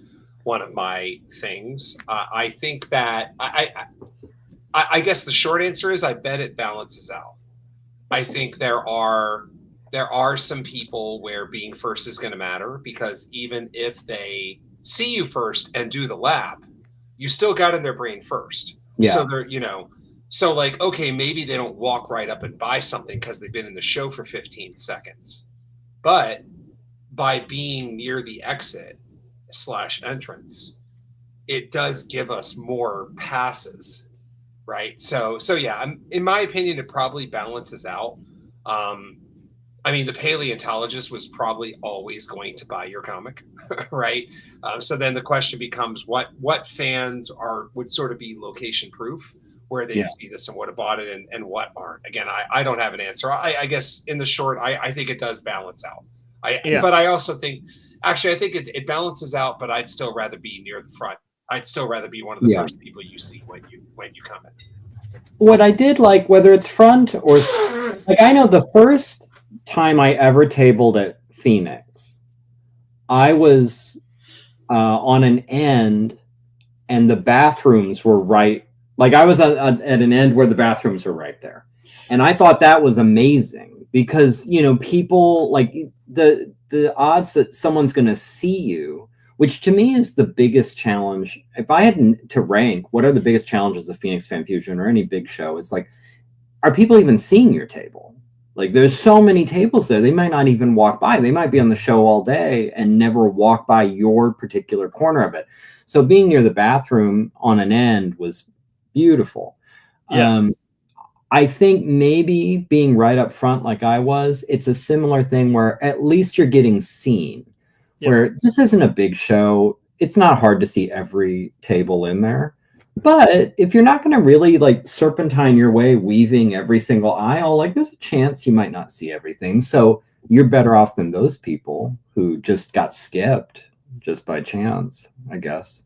one of my things. I think that I guess the short answer is I bet it balances out. I think there are some people where being first is going to matter, because even if they see you first and do the lab, you still got in their brain first. Yeah. So they're, you know, so like, okay, maybe they don't walk right up and buy something because they've been in the show for 15 seconds. But by being near the exit / entrance, it does give us more passes, right? So yeah, in my opinion, it probably balances out. I mean, the paleontologist was probably always going to buy your comic, right? So then the question becomes, what fans would sort of be location proof, where they see this and would have bought it, and what aren't. Again, I don't have an answer. I guess in the short, I think it does balance out. But I also think, actually, I think it balances out, but I'd still rather be near the front. I'd still rather be one of the first people you see when you come in. What I did like, whether it's front or like, I know the first time I ever tabled at Phoenix, I was on an end, and the bathrooms were right. Like I was at an end where the bathrooms were right there, and I thought that was amazing because people like the odds that someone's going to see you, which to me is the biggest challenge. If I had to rank, what are the biggest challenges of Phoenix Fan Fusion or any big show? It's like, are people even seeing your table? Like there's so many tables there, they might not even walk by. They might be on the show all day and never walk by your particular corner of it. So being near the bathroom on an end was beautiful. Yeah. I think maybe being right up front like I was, it's a similar thing where at least you're getting seen. Yeah. Where this isn't a big show, it's not hard to see every table in there. But if you're not going to really like serpentine your way, weaving every single aisle, like there's a chance you might not see everything. So you're better off than those people who just got skipped just by chance, I guess.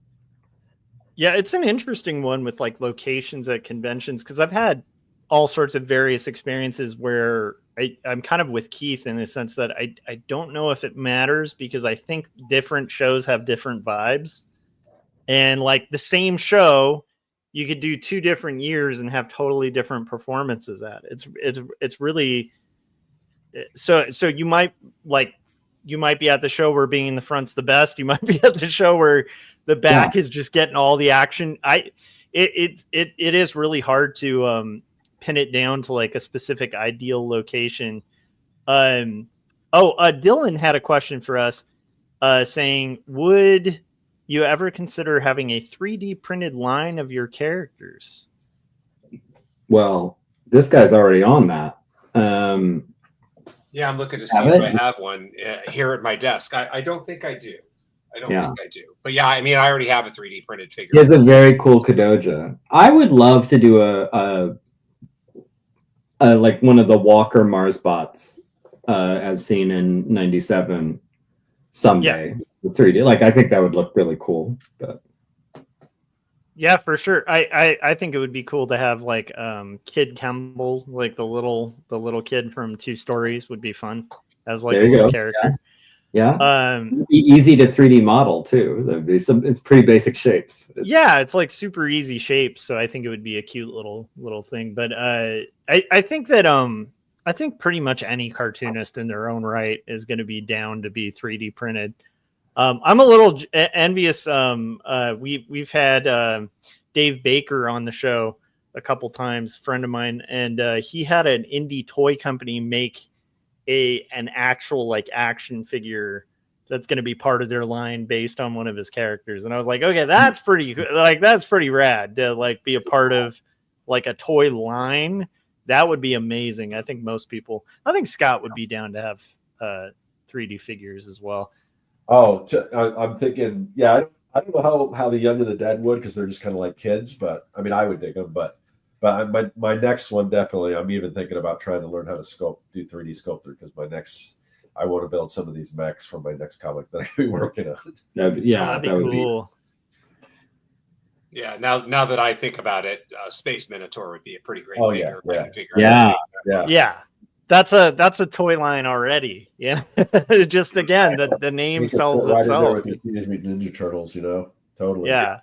Yeah, it's an interesting one with like locations at conventions, because I've had all sorts of various experiences where I'm kind of with Keith in the sense that I don't know if it matters, because I think different shows have different vibes. And like the same show, you could do 2 different years and have totally different performances at it. It's really so you might be at the show where being in the front's the best. You might be at the show where the back is just getting all the action. It is really hard to pin it down to like a specific ideal location. Dylan had a question for us saying, would you ever consider having a 3D printed line of your characters? Well, this guy's already on that. Yeah, I'm looking to see if I have one here at my desk. I don't think I do. I don't think I do. But yeah, I mean, I already have a 3D printed figure. He has a very cool Kadoja. I would love to do a like one of the Walker Mars bots as seen in '97 someday. Yeah. The 3D, like I think that would look really cool. But yeah, for sure. I think it would be cool to have like Kid Campbell, like the little kid from 2 Stories would be fun as like a little character. Yeah. It'd be easy to 3D model too. There'd be it's pretty basic shapes. It's like super easy shapes, so I think it would be a cute little thing. But I think that I think pretty much any cartoonist in their own right is going to be down to be 3D printed. I'm a little envious. We've had Dave Baker on the show a couple times, a friend of mine, and he had an indie toy company make an actual like action figure that's going to be part of their line based on one of his characters. And I was like, okay, that's pretty rad to like be a part of like a toy line. That would be amazing. I think Scott would be down to have 3D figures as well. Oh, I'm thinking, I don't know how the Young and the Dead would, because they're just kind of like kids, but I mean, I would dig them, but my next one, definitely, I'm even thinking about trying to learn how to do 3D sculptor, because I want to build some of these mechs for my next comic that I could be working on. That'd be cool. Yeah, now that I think about it, Space Minotaur would be a pretty great figure. Yeah. That's a toy line already. Yeah. Just again, the name sells itself. With the Teenage Mutant Ninja Turtles, totally. Yeah.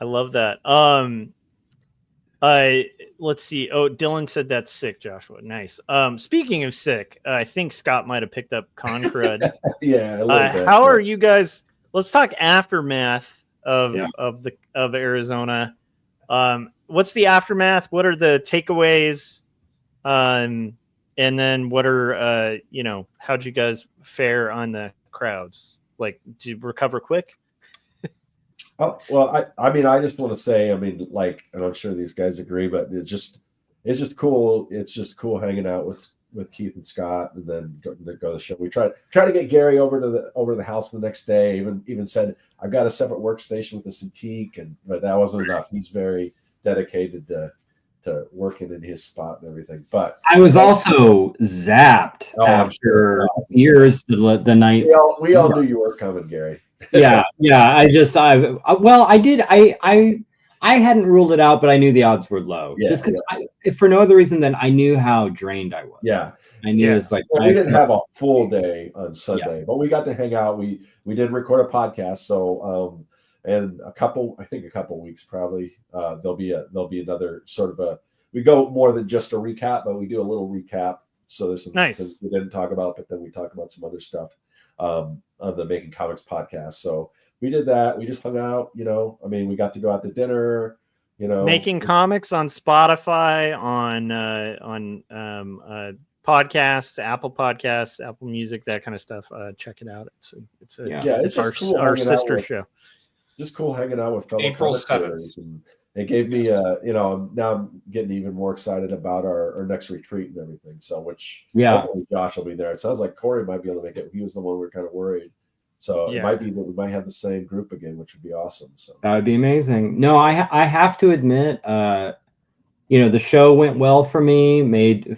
I love that. Let's see. Oh, Dylan said that's sick, Joshua. Nice. Speaking of sick, I think Scott might have picked up Con Crud. Yeah. A little bit, how are you guys? Let's talk aftermath of Arizona. What's the aftermath? What are the takeaways? And then what are how'd you guys fare on the crowds? Like, did you recover quick? Oh, well, I mean, I just want to say, I mean, like, and I'm sure these guys agree, but it's just cool. It's just cool hanging out with Keith and Scott, and then go to the show. We try to get Gary over to the house the next day. Even said, I've got a separate workstation with a Cintiq, but that wasn't enough. He's very dedicated to working in his spot and everything. But I was also zapped after years the night. We all knew you were coming, Gary. Yeah. I I hadn't ruled it out, but I knew the odds were low. Yeah, Just because, if for no other reason than I knew how drained I was. Yeah. I knew it's like well, we didn't have a full day on Sunday, but we got to hang out. We did record a podcast, so and a couple weeks probably there'll be another sort of a, we go more than just a recap, but we do a little recap. So there's some things we didn't talk about, but then we talk about some other stuff on the Making Comics podcast. So we did that. We just hung out, I mean, we got to go out to dinner, Making Comics on Spotify, on podcasts, Apple Podcasts, Apple Music, that kind of stuff. Check it out. It's our, cool our sister show. Just cool hanging out with fellow April commentators, and it gave me now I'm getting even more excited about our next retreat and everything. So hopefully Josh will be there. It sounds like Corey might be able to make it. He was the one we were kind of worried. So it might be that we might have the same group again, which would be awesome. So that would be amazing. No, I have to admit, the show went well for me, made, a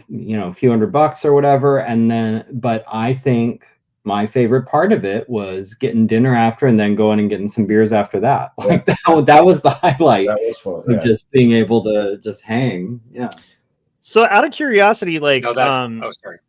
few $100 or whatever. But I think my favorite part of it was getting dinner after and then going and getting some beers after that. Like that was the highlight. That was fun. Of just being able to just hang. Yeah. So out of curiosity, sorry.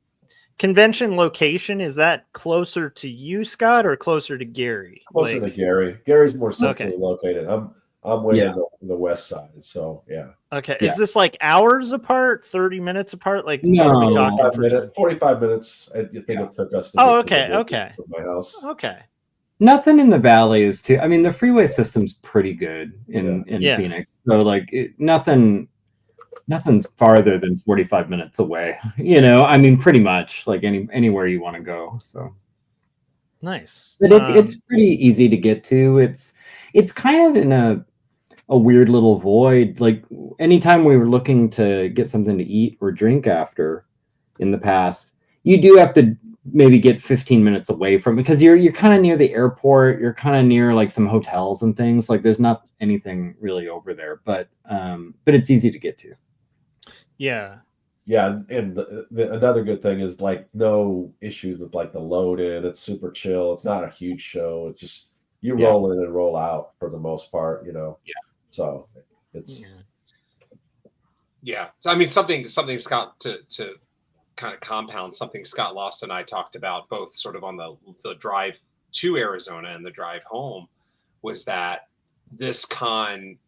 Convention location, is that closer to you, Scott, or closer to Gary? Closer to Gary. Gary's more centrally located. I'm way on the west side, so yeah. Okay, is this like hours apart, 30 minutes apart? Like, no, are we talking 45 minutes. I think it took us to okay. From my house. Okay. Nothing in the valley is too. I mean, the freeway system's pretty good in Phoenix, so like nothing's farther than 45 minutes away. I mean, pretty much like anywhere you want to go. So nice. But it's pretty easy to get to. It's kind of in a weird little void. Like anytime we were looking to get something to eat or drink after in the past, you do have to maybe get 15 minutes away from it, because you're kind of near the airport. You're kind of near like some hotels and things. Like there's not anything really over there, but it's easy to get to. Yeah. Yeah, and another good thing is like no issues with like the load in. It's super chill. It's not a huge show. It's just you roll in and roll out for the most part, Yeah. So it's So I mean, something Scott to kind of compound something Scott Lost and I talked about both sort of on the drive to Arizona and the drive home was that this con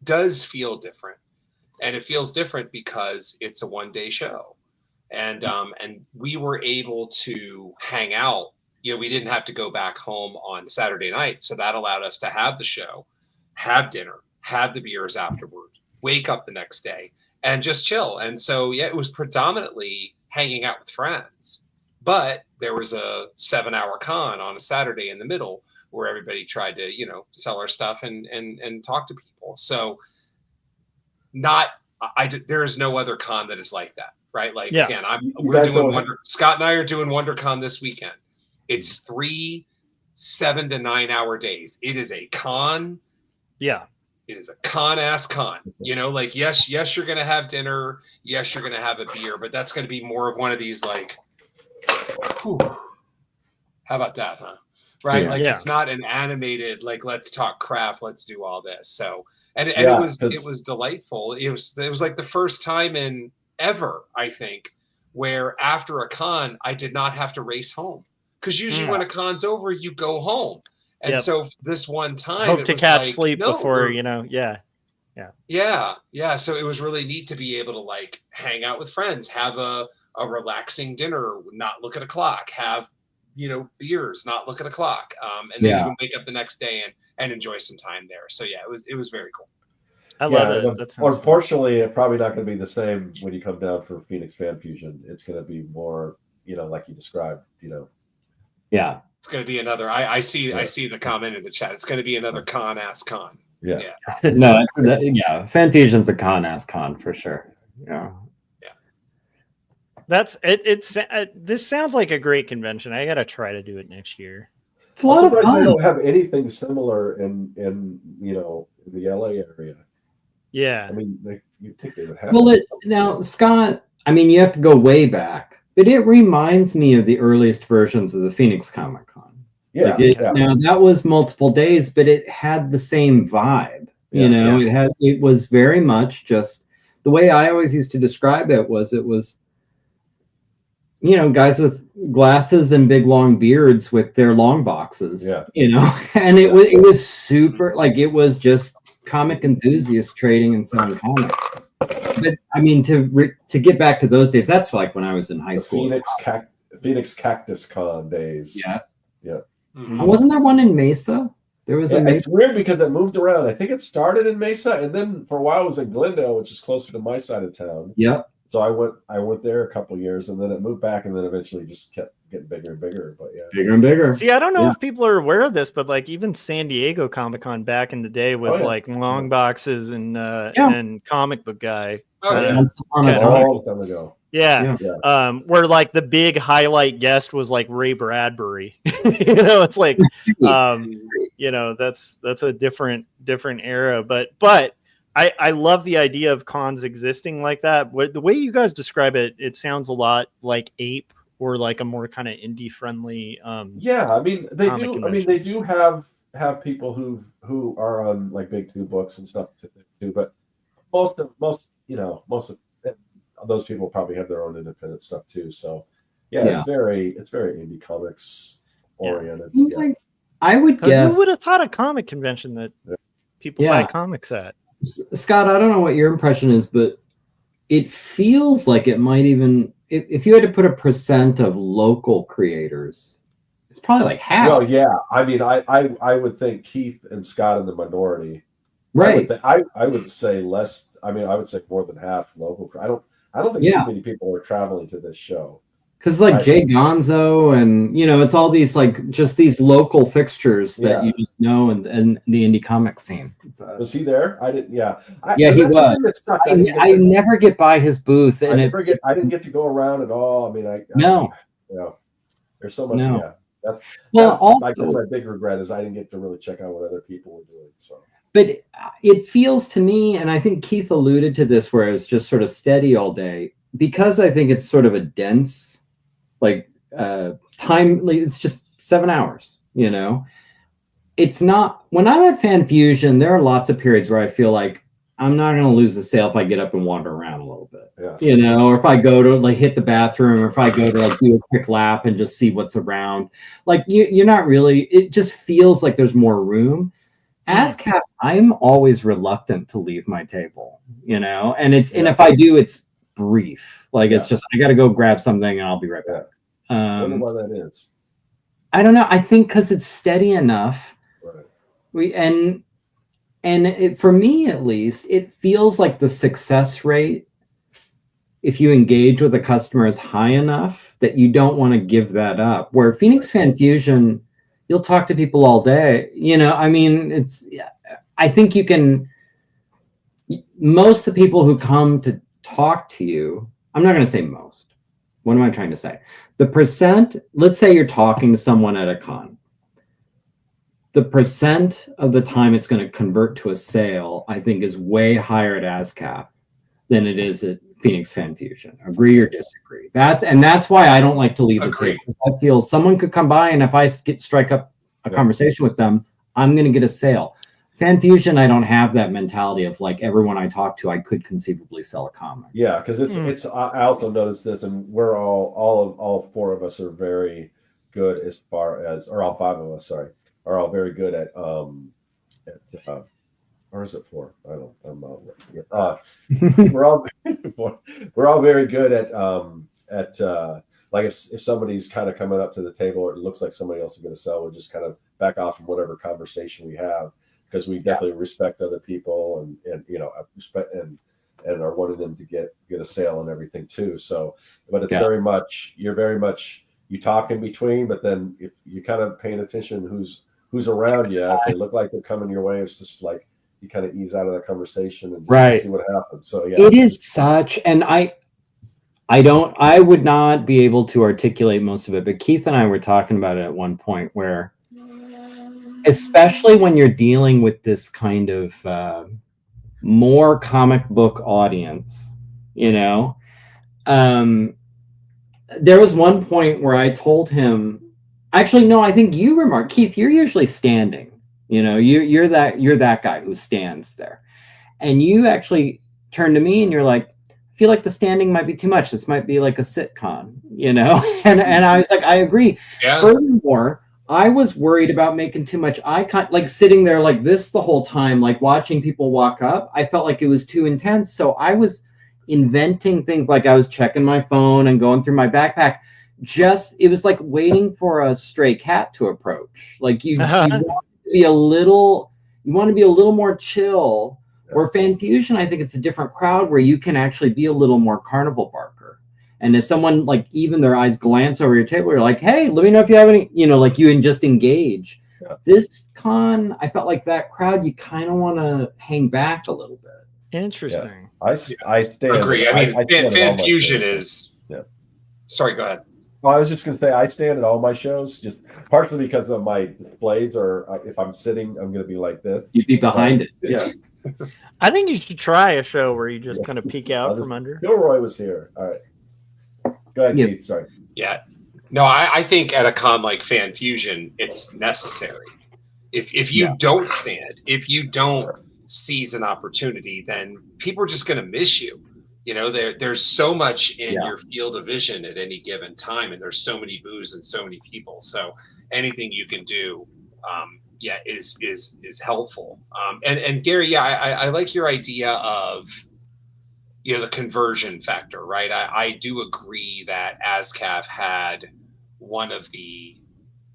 does feel different. And it feels different because it's a one-day show, and we were able to hang out. We didn't have to go back home on Saturday night, so that allowed us to have the show, have dinner, have the beers afterward, wake up the next day, and just chill. And so it was predominantly hanging out with friends, but there was a 7-hour con on a Saturday in the middle where everybody tried to sell our stuff and talk to people. So. There is no other con that is like that, right? Like again, Scott and I are doing WonderCon this weekend. It's 3 7 to 9 hour days. It is a con. Yeah. It is a con-ass con. Yes, you're gonna have dinner, yes, you're gonna have a beer, but that's gonna be more of one of these like, whew, how about that, huh? Right? It's not an animated, like, let's talk craft, let's do all this. So And it was delightful. It was like the first time in ever, I think, where after a con, I did not have to race home. Because usually when a con's over, you go home. And so this one time, hope to catch sleep before, Yeah. So it was really neat to be able to like hang out with friends, have a relaxing dinner, not look at a clock, have, beers, not look at a clock. And then even wake up the next day and enjoy some time there. So it was very cool. I love it. That sounds unfortunately, it's probably not going to be the same when you come down for Phoenix Fan Fusion. It's going to be more, like you described, Yeah. It's going to be another. I see the comment in the chat. It's going to be another con-ass con. Yeah. No. Fan Fusion's a con-ass con for sure. Yeah. That's it. This sounds like a great convention. I got to try to do it next year. It's a lot of fun. They don't have anything similar in the LA area. Yeah. I mean, you think they would have. Well, now, Scott, I mean, you have to go way back, but it reminds me of the earliest versions of the Phoenix Comic Con. Yeah. Now, that was multiple days, but it had the same vibe. You know, it was very much just the way I always used to describe it was, you know, guys with glasses and big long beards with their long boxes, you know, and it was super, like, it was just comic enthusiasts trading and selling comics. But I mean, to get back to those days, that's like when I was in high school. Phoenix Cactus Con days. Yeah. Mhm. Wasn't there one in Mesa? There was a Mesa. It's weird because it moved around. I think it started in Mesa, and then for a while it was in Glendale, which is closer to my side of town. Yep. So I went there a couple of years, and then it moved back, and then eventually just kept getting bigger and bigger. But bigger and bigger. See, I don't know if people are aware of this, but like even San Diego Comic-Con back in the day was like long boxes and comic book guy. Once upon a time ago. Where like the big highlight guest was like Ray Bradbury. You know, it's like you know, that's a different era. But I love the idea of cons existing like that. The way you guys describe it, it sounds a lot like Ape or like a more kind of indie friendly. I mean they do. Convention. I mean they do have people who are on like Big Two books and stuff too. But most of those people probably have their own independent stuff too. So it's very indie comics oriented. Like, I would guess. Who would have thought a comic convention that people buy comics at? Scott, I don't know what your impression is, but it feels like it might even, if you had to put a % of local creators, it's probably like half. Well, yeah. I mean, I would think Keith and Scott in the minority. Right. I would say less. I mean, I would say more than half local. I don't think too many people are traveling to this show. Because like Jay Gonzo and, you know, it's all these like just these local fixtures that you just know and the indie comic scene. Was he there? I didn't. Yeah. He was. I never get by his booth, and I didn't get to go around at all. I mean, there's so much. No. That's also, I guess my big regret is I didn't get to really check out what other people were doing. So. But it feels to me, and I think Keith alluded to this, where it was just sort of steady all day, because I think it's sort of a dense, like time. Like, it's just 7 hours. You know, it's not. When I'm at Fan Fusion, there are lots of periods where I feel like I'm not going to lose the sale if I get up and wander around a little bit. Yeah. You know, or if I go to like hit the bathroom, or if I go to like do a quick lap and just see what's around. Like you're not really. It just feels like there's more room. AZCAF, I'm always reluctant to leave my table, you know, and and if I do, it's brief. Like it's just I got to go grab something and I'll be right back. I wonder why that is. I don't know. I think because it's steady enough. Right. For me at least, it feels like the success rate, if you engage with a customer, is high enough that you don't want to give that up. Where Phoenix Fan Fusion, you'll talk to people all day. You know, I mean, I think you can, most of the people who come to talk to you, I'm not going to say most. What am I trying to say? The %, let's say you're talking to someone at a con. The % of the time it's going to convert to a sale, I think, is way higher at AZCAF than it is at Phoenix Fan Fusion. Agree or disagree? That's why I don't like to leave the table. I feel someone could come by, and if I strike up a conversation with them, I'm going to get a sale. Fan Fusion, I don't have that mentality of like everyone I talk to, I could conceivably sell a comic. Yeah, because it's. I also noticed this, and we're all four of us are very good as far as, or all five of us, sorry, are all very good at or is it four? I'm we're all very good at like if somebody's kind of coming up to the table, or it looks like somebody else is going to sell, we'll just kind of back off from whatever conversation we have, because we definitely respect other people and you know, respect and are wanting them to get a sale and everything too. So, but it's very much you talk in between, but then if you kind of paying attention who's around you, if they look like they're coming your way, it's just like you kind of ease out of that conversation and just see what happens. So yeah, it is such, and I would not be able to articulate most of it, but Keith and I were talking about it at one point where, especially when you're dealing with this kind of more comic book audience, you know, there was one point where I told him, actually, no, I think you remarked, Keith, you're usually standing. You know, you're that guy who stands there. And you actually turn to me and you're like, I feel like the standing might be too much. This might be like a sitcom, you know? And I was like, I agree. Yeah. Furthermore, I was worried about making too much eye contact, like sitting there like this the whole time, like watching people walk up. I felt like it was too intense. So I was inventing things, like I was checking my phone and going through my backpack. It was like waiting for a stray cat to approach. Like you want to be a little more chill. Or Fan Fusion, I think it's a different crowd where you can actually be a little more carnival barker. And if someone, like, even their eyes glance over your table, you're like, hey, let me know if you have any, you know, like, you can just engage. Yeah. This con, I felt like that crowd, you kind of want to hang back a little bit. Interesting. Yeah. I stand. Agree. I mean, Fan Fusion is. Yeah. Sorry, go ahead. Well, I was just going to say, I stand at all my shows, just partially because of my displays, or if I'm sitting, I'm going to be like this. You'd be behind it. Yeah. I think you should try a show where you just kind of peek out from under. Gilroy was here. All right. Go ahead, Keith. Sorry. Yeah. No, I think at a con like Fan Fusion, it's necessary. If you don't stand, if you don't seize an opportunity, then people are just going to miss you. You know, there's so much in your field of vision at any given time, and there's so many booths and so many people. So anything you can do, is helpful. And Gary, I like your idea of, you know, the conversion factor, right? I do agree that AZCAF had one of the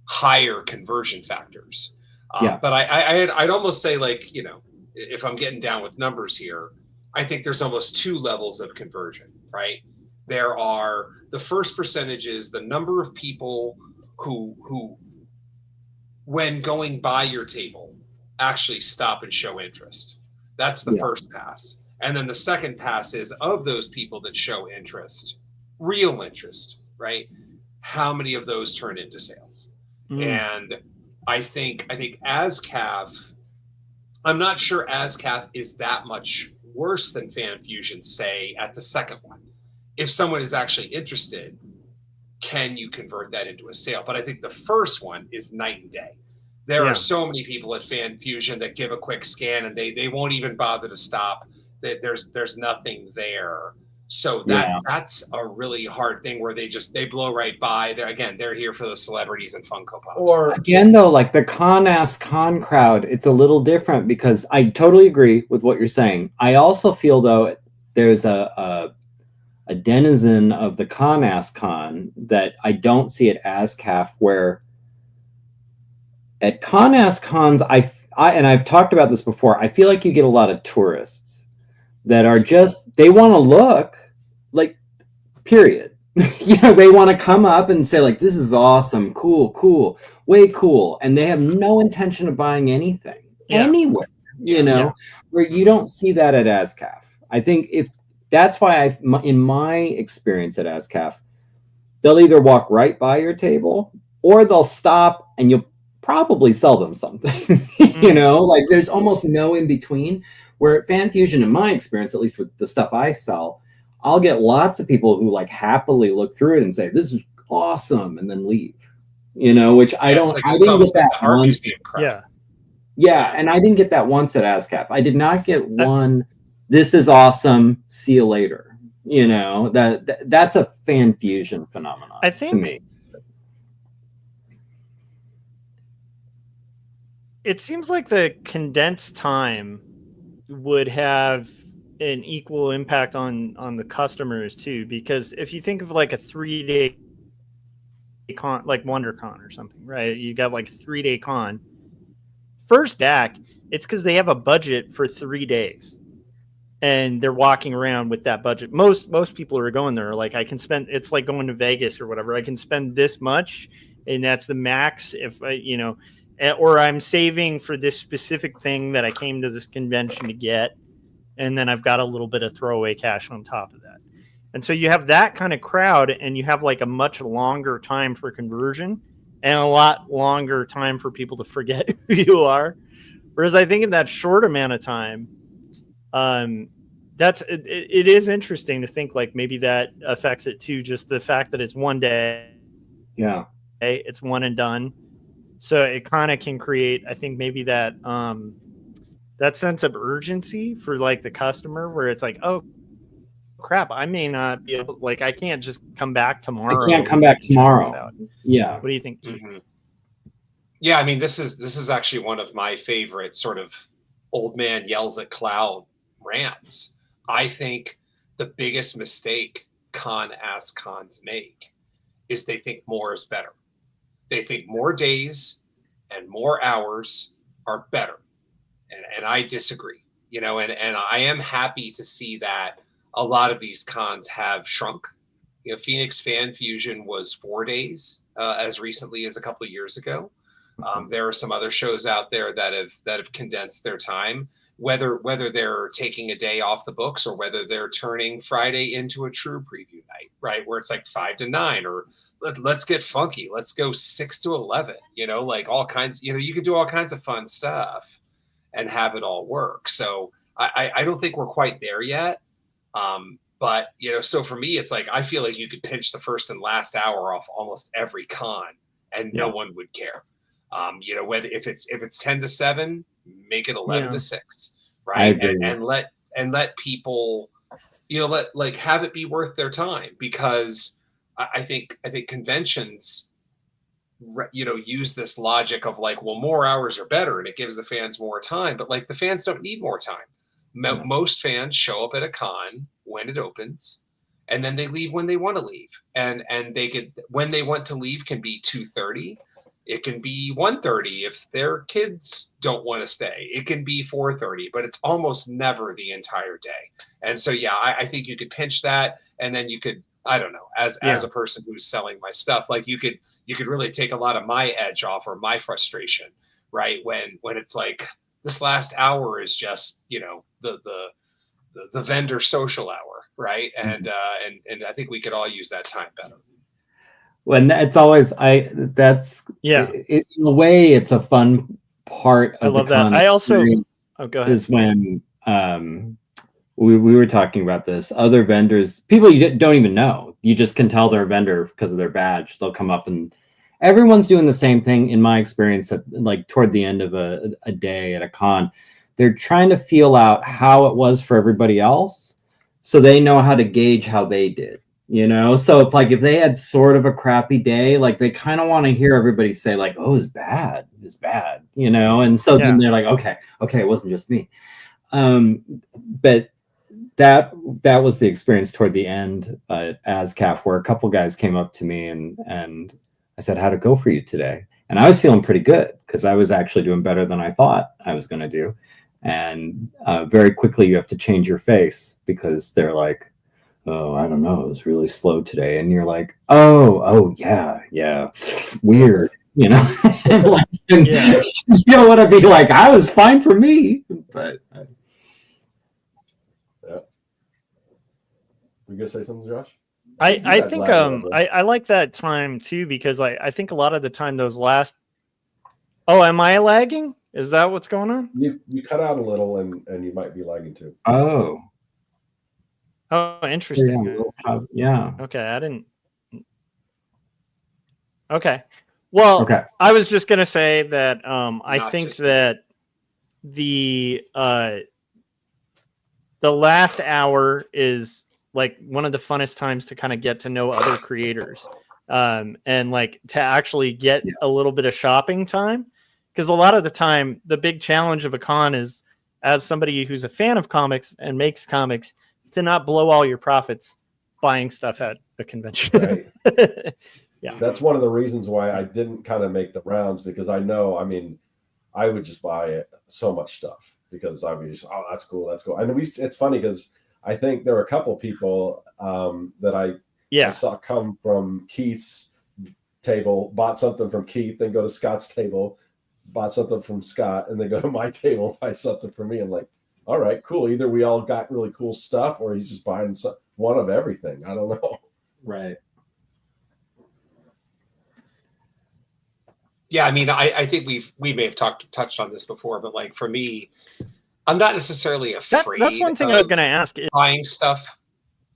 higher conversion factors. But I'd almost say, like, you know, if I'm getting down with numbers here, I think there's almost two levels of conversion, right? There are the first percentages, the number of people who when going by your table actually stop and show interest. That's the first pass. And then the second pass is, of those people that show interest, real interest, right? How many of those turn into sales? And I think AZCAF, I'm not sure AZCAF is that much worse than Fan Fusion, say, at the second one. If someone is actually interested, can you convert that into a sale? But I think the first one is night and day. There are so many people at Fan Fusion that give a quick scan and they won't even bother to stop. There's nothing there. So that's a really hard thing where they blow right by. They're here for the celebrities and Funko Pops. Or again, though, like the con crowd, it's a little different, because I totally agree with what you're saying. I also feel, though, there's a denizen of the con that I don't see at AZCAF, where at cons, I've talked about this before, I feel like you get a lot of tourists that are just, they want to look, like, period. You know, they want to come up and say, like, this is awesome, cool, way cool. And they have no intention of buying anything anywhere, you know, where you don't see that at AZCAF. I think that's why in my experience at AZCAF, they'll either walk right by your table or they'll stop and you'll probably sell them something. You know, like there's almost no in between. Where at Fan Fusion, in my experience, at least with the stuff I sell, I'll get lots of people who like happily look through it and say, this is awesome, and then leave. You know, which I didn't get that once. Yeah, and I didn't get that once at AZCAF. I did not get one, this is awesome, see you later. You know, that's a Fan Fusion phenomenon, I think, to me. It seems like the condensed time would have an equal impact on the customers too, because if you think of like a 3-day con, like WonderCon or something, right? You got like a 3-day con. First DAC, it's because they have a budget for 3 days, and they're walking around with that budget. Most people who are going there are like, I can spend. It's like going to Vegas or whatever. I can spend this much, and that's the max. If you know. Or I'm saving for this specific thing that I came to this convention to get, and then I've got a little bit of throwaway cash on top of that. And so you have that kind of crowd, and you have like a much longer time for conversion and a lot longer time for people to forget who you are. Whereas I think in that short amount of time, it is interesting to think like maybe that affects it too. Just the fact that it's 1 day. Yeah. It's one and done. So it kind of can create, I think, maybe that that sense of urgency for like the customer, where it's like, oh crap, I may not be able, like, I can't just come back tomorrow. I can't come and back check this tomorrow. out. Yeah. What do you think, Keith? Mm-hmm. Yeah, I mean, this is actually one of my favorite sort of old man yells at cloud rants. I think the biggest mistake ass cons make is they think more is better. They think more days and more hours are better. And I disagree, you know, and I am happy to see that a lot of these cons have shrunk. You know, Phoenix Fan Fusion was 4 days as recently as a couple of years ago. There are some other shows out there that have condensed their time, whether they're taking a day off the books or whether they're turning Friday into a true preview night, right? Where it's like 5 to 9, or let's get funky. Let's go 6 to 11, you know, like all kinds, you know, you can do all kinds of fun stuff and have it all work. So I don't think we're quite there yet. But, you know, so for me, it's like, I feel like you could pinch the first and last hour off almost every con and no one would care. You know, whether if it's 10 to 7, make it 11 to 6, right? And let people, you know, have it be worth their time, because I think conventions, you know, use this logic of like, well, more hours are better and it gives the fans more time, but like the fans don't need more time. Most fans show up at a con when it opens, and then they leave when they want to leave, and they could, when they want to leave, can be 2:30. It can be 1:30 if their kids don't want to stay. It can be 4:30, but it's almost never the entire day. And so, yeah, I think you could pinch that, and then you could, I don't know, as a person who's selling my stuff, like you could really take a lot of my edge off, or my frustration, right? When it's like, this last hour is just, you know, the vendor social hour, right? And I think we could all use that time better. When it's always in a way, it's a fun part of I love the con that. I also go ahead. is when we were talking about this. Other vendors, people you don't even know, you just can tell they're a vendor because of their badge. They'll come up, and everyone's doing the same thing. In my experience, at, like, toward the end of a day at a con, they're trying to feel out how it was for everybody else, so they know how to gauge how they did. You know, so if they had sort of a crappy day, like, they kind of want to hear everybody say like, "Oh, it's bad, you know, and so then they're like, okay, it wasn't just me. But that was the experience toward the end at AZCAF, where a couple guys came up to me and I said, "How'd it go for you today?" And I was feeling pretty good, because I was actually doing better than I thought I was going to do. And very quickly you have to change your face, because they're like, "Oh, I don't know, it was really slow today." And you're like, oh yeah, weird, you know. You don't want to be like, "I was fine for me," but You gonna say something, Josh? I think I like that time too, because I think a lot of the time those last. Oh, am I lagging? Is that what's going on? You cut out a little, and you might be lagging too. Oh, interesting. Yeah. Okay, I didn't. Okay. Well, I was just gonna say that I think that the last hour is like one of the funnest times to kind of get to know other creators, and like to actually get a little bit of shopping time, because a lot of the time the big challenge of a con is, as somebody who's a fan of comics and makes comics, to not blow all your profits buying stuff at a convention. Right. Yeah. That's one of the reasons why I didn't kind of make the rounds, because I know, I mean, I would just buy so much stuff, because I would just, oh, that's cool. And it's funny, because I think there are a couple people that I saw come from Keith's table, bought something from Keith, then go to Scott's table, bought something from Scott, and then go to my table, buy something for me. I'm like, all right, cool. Either we all got really cool stuff, or he's just buying one of everything. I don't know. Right. Yeah, I mean, I think we may have touched on this before, but like for me, I'm not necessarily afraid. That's one thing I was going to ask. Buying stuff,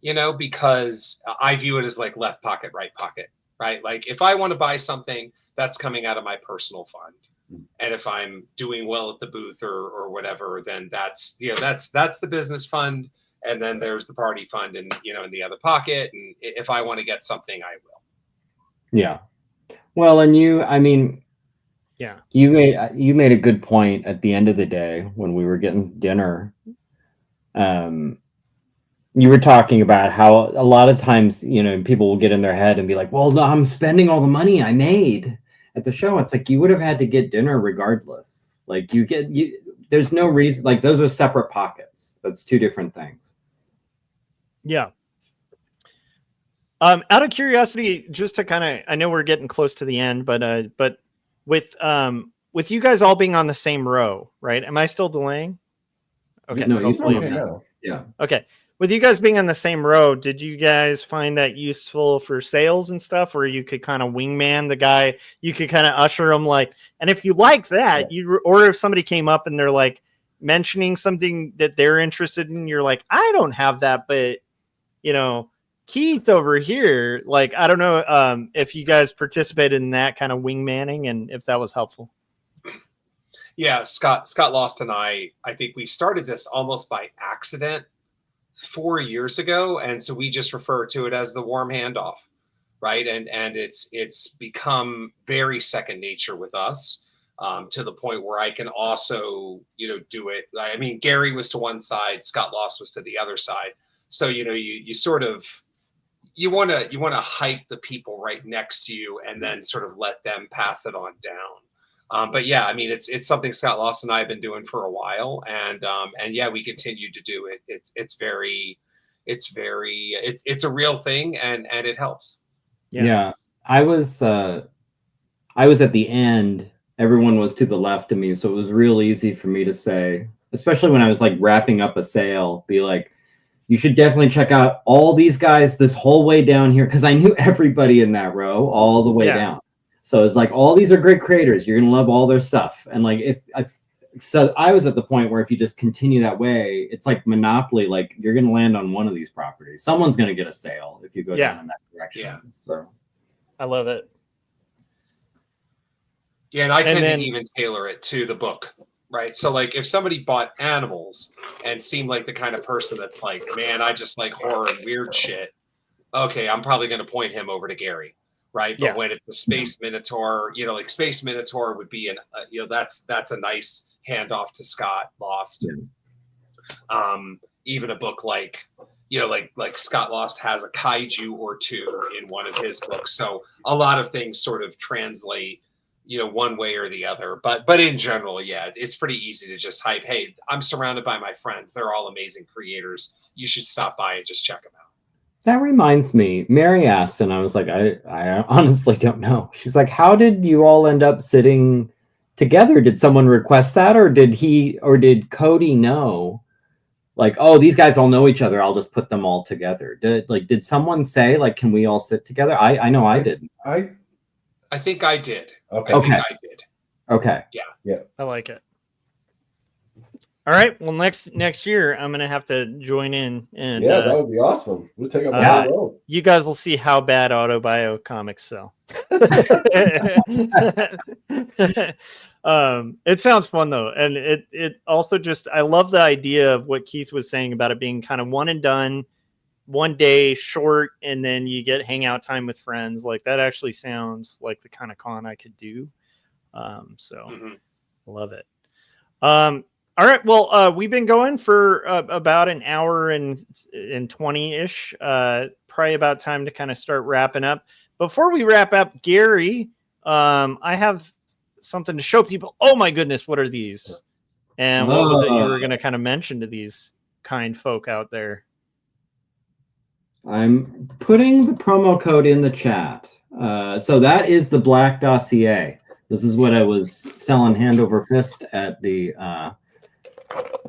you know, because I view it as like left pocket, right pocket, right? Like if I want to buy something that's coming out of my personal fund. And if I'm doing well at the booth or whatever, then that's the business fund. And then there's the party fund and, in the other pocket. And if I want to get something, I will. Yeah. Well, and you made a good point at the end of the day when we were getting dinner. You were talking about how a lot of times, people will get in their head and be like, well, no, I'm spending all the money I made at the show. It's like, you would have had to get dinner regardless. Like there's no reason, like those are separate pockets. That's two different things. Yeah. Out of curiosity, just to I know we're getting close to the end, but with you guys all being on the same row, right? Am I still delaying? Okay. No, hopefully okay, I'm not. no. Yeah. Okay. With you guys being on the same row, did you guys find that useful for sales and stuff, where you could kind of wingman the guy, you could kind of usher him and if you like that, or if somebody came up and they're like mentioning something that they're interested in, you're like, I don't have that, but Keith over here, I don't know if you guys participated in that kind of wingmanning and if that was helpful. Yeah, Scott Lost and I think we started this almost by accident 4 years ago, and so we just refer to it as the warm handoff, right? And it's become very second nature with us, to the point where I can also do it. I mean, Gary was to one side, Scott Lost was to the other side, so you sort of you want to hype the people right next to you and then sort of let them pass it on down. But yeah, I mean, it's something Scott Lost and I have been doing for a while, and yeah, we continue to do it. It's a real thing, and it helps. Yeah. I was at the end. Everyone was to the left of me, so it was real easy for me to say, especially when I was wrapping up a sale, be like, you should definitely check out all these guys this whole way down here, because I knew everybody in that row all the way down. So it's like, all these are great creators. You're going to love all their stuff. And so I was at the point where if you just continue that way, it's like Monopoly. Like, you're going to land on one of these properties. Someone's going to get a sale if you go down in that direction. Yeah. So I love it. Yeah, and I tend to even tailor it to the book, right? So if somebody bought Animals and seemed like the kind of person that's like, man, I just like horror and weird shit. Okay, I'm probably going to point him over to Gary. Right. But when it's the Space Minotaur, Space Minotaur would be that's a nice handoff to Scott Lost. Yeah. Even a book like Scott Lost has a kaiju or two in one of his books. So a lot of things sort of translate, one way or the other. But in general, yeah, it's pretty easy to just hype. Hey, I'm surrounded by my friends. They're all amazing creators. You should stop by and just check them out. That reminds me, Mary asked, and I was like, I honestly don't know. She's like, how did you all end up sitting together? Did someone request that, or did Cody know? Like, oh, these guys all know each other, I'll just put them all together. Did someone say, can we all sit together? I know I did. I think I did. Okay. I think I did. Okay. Yeah. I like it. All right. Well, next year I'm gonna have to join in, and that would be awesome. We'll take a road. You guys will see how bad Autobio comics sell. It sounds fun though, and it also I love the idea of what Keith was saying about it being kind of one and done, one day short, and then you get hangout time with friends. Like, that actually sounds like the kind of con I could do. Love it. All right. Well, we've been going for about an hour and 20-ish. Probably about time to kind of start wrapping up. Before we wrap up, Gary, I have something to show people. Oh my goodness, what are these? And what was it you were going to kind of mention to these kind folk out there? I'm putting the promo code in the chat. So that is the Black Dossier. This is what I was selling hand over fist at the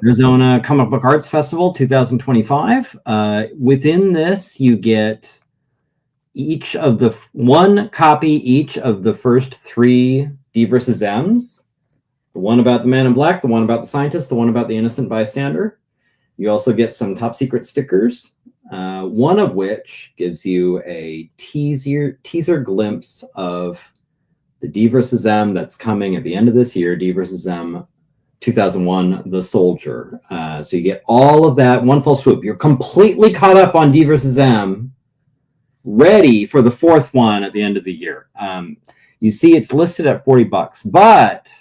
Arizona Comic Book Arts Festival 2025. Within this, you get one copy each of the first 3 D versus M's. The one about the Man in Black, the one about the scientist, the one about the innocent bystander. You also get some top secret stickers, one of which gives you a teaser glimpse of the D versus M that's coming at the end of this year, D versus M 2001, The Soldier. So you get all of that one fell swoop. You're completely caught up on D versus M, ready for the fourth one at the end of the year. You see it's listed at $40, but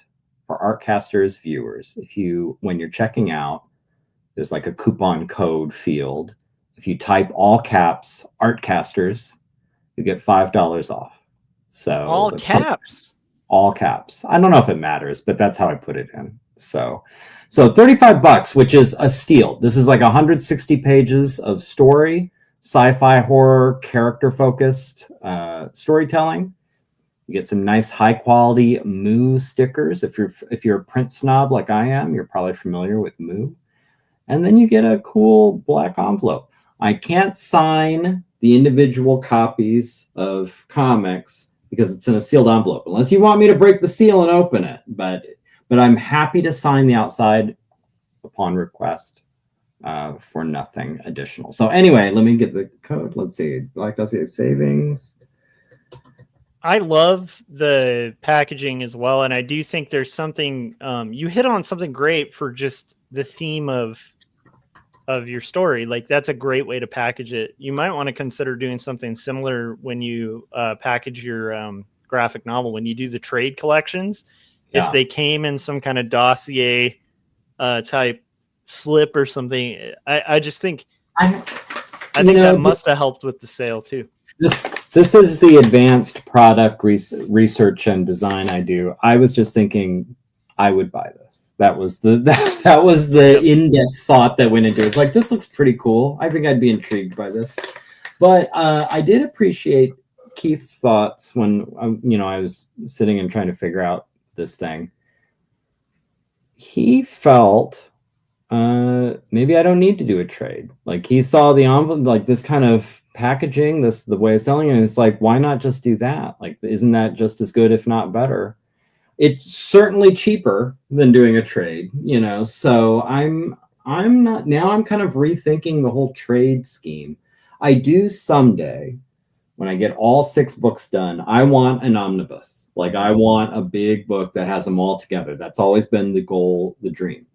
for Artcasters viewers, when you're checking out, there's like a coupon code field. If you type all caps Artcasters, you get $5 off. So All caps. All caps. I don't know if it matters, but that's how I put it in. So $35, which is a steal. This is like 160 pages of story, sci-fi, horror, character-focused storytelling. You get some nice high-quality Moo stickers. If you're a print snob like I am, you're probably familiar with Moo. And then you get a cool black envelope. I can't sign the individual copies of comics because it's in a sealed envelope, unless you want me to break the seal and open it. But I'm happy to sign the outside upon request for nothing additional. So anyway, let me get the code. Let's see. Black Dossier Savings. I love the packaging as well. And I do think there's something, you hit on something great for just the theme of your story. Like, that's a great way to package it. You might want to consider doing something similar when you package your graphic novel, when you do the trade collections. If they came in some kind of dossier type slip or something, I just think I think that must have helped with the sale too. This is the advanced product research and design I do. I was just thinking I would buy this. That was the in-depth thought that went into it. It's like, this looks pretty cool. I think I'd be intrigued by this. But I did appreciate Keith's thoughts when I was sitting and trying to figure out this thing. He felt maybe I don't need to do a trade. Like, he saw the envelope, like this kind of packaging, the way of selling it, and it's like, why not just do that? Like, isn't that just as good, if not better? It's certainly cheaper than doing a trade, so I'm kind of rethinking the whole trade scheme. I do someday, when I get all 6 books done, I want an omnibus. Like, I want a big book that has them all together. That's always been the goal, the dream.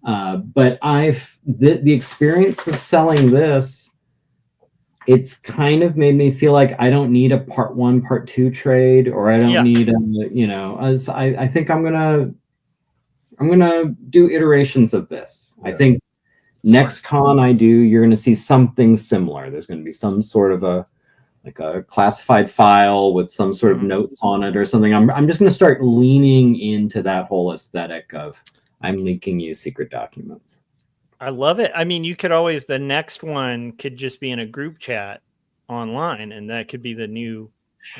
But the experience of selling this, it's kind of made me feel like I don't need a part 1, part 2 trade, or I don't need I think I'm gonna do iterations of this. Yeah. I think next con I do, you're gonna see something similar. There's gonna be some sort of a classified file with some sort of notes on it or something. I'm just gonna start leaning into that whole aesthetic of I'm linking you secret documents. I love it. I mean, you could always, the next one could just be in a group chat online, and that could be the new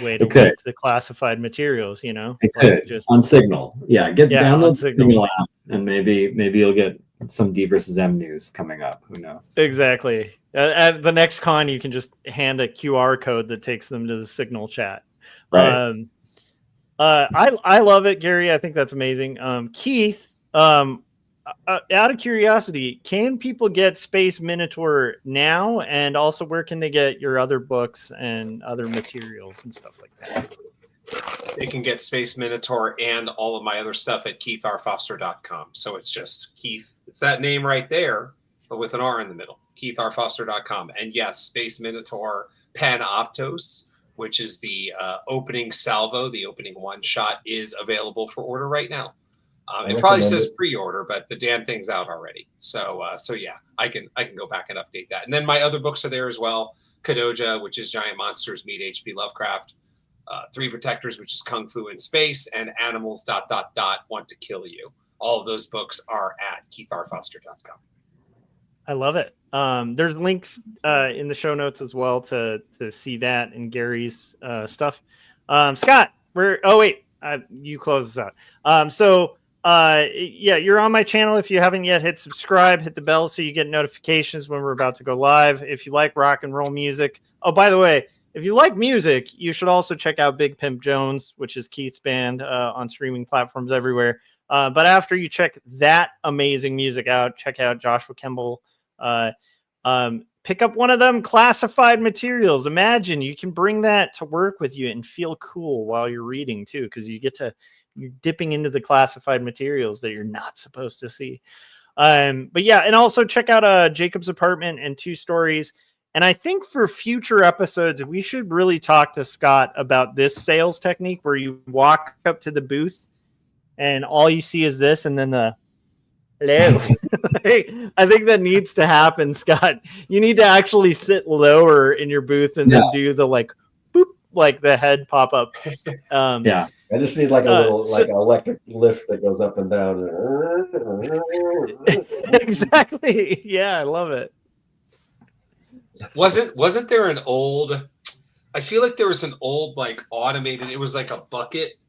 way to link the classified materials, It could, just on Signal. Yeah, download Signal app, and maybe you'll get some D versus M news coming up. Who knows? Exactly. At the next con, you can just hand a QR code that takes them to the Signal chat. Right. I love it, Gary. I think that's amazing. Keith, out of curiosity, can people get Space Minotaur now? And also, where can they get your other books and other materials and stuff like that? They can get Space Minotaur and all of my other stuff at keithrfoster.com. So it's just Keith. It's that name right there, but with an R in the middle. keithrfoster.com. And yes, Space Minotaur Panoptos, which is the opening salvo, the opening one-shot, is available for order right now. It probably says pre-order, but the damn thing's out already. So yeah, I can go back and update that. And then my other books are there as well. Kadoja, which is Giant Monsters Meet H.P. Lovecraft. Three Protectors, which is Kung Fu in Space, and Animals ... Want to Kill You. All of those books are at keithrfoster.com. I love it. There's links in the show notes as well to see that and Gary's stuff. Scott, you close this out. You're on my channel. If you haven't yet, hit subscribe, hit the bell so you get notifications when we're about to go live. If you like rock and roll music. Oh, by the way, if you like music, you should also check out Big Pimp Jones, which is Keith's band on streaming platforms everywhere. But after you check that amazing music out, check out Joshua Kemble, pick up one of them classified materials. Imagine you can bring that to work with you and feel cool while you're reading too, because you're dipping into the classified materials that you're not supposed to see. But yeah, and also check out Jacob's Apartment and Two Stories. And I think for future episodes, we should really talk to Scott about this sales technique where you walk up to the booth and all you see is this, and then the hello. I think that needs to happen, Scott. You need to actually sit lower in your booth and then do the like boop, like the head pop up. I just need like a little like electric lift that goes up and down. Exactly. Yeah, I love it. Wasn't there an old? I feel like there was an old like automated. It was like a bucket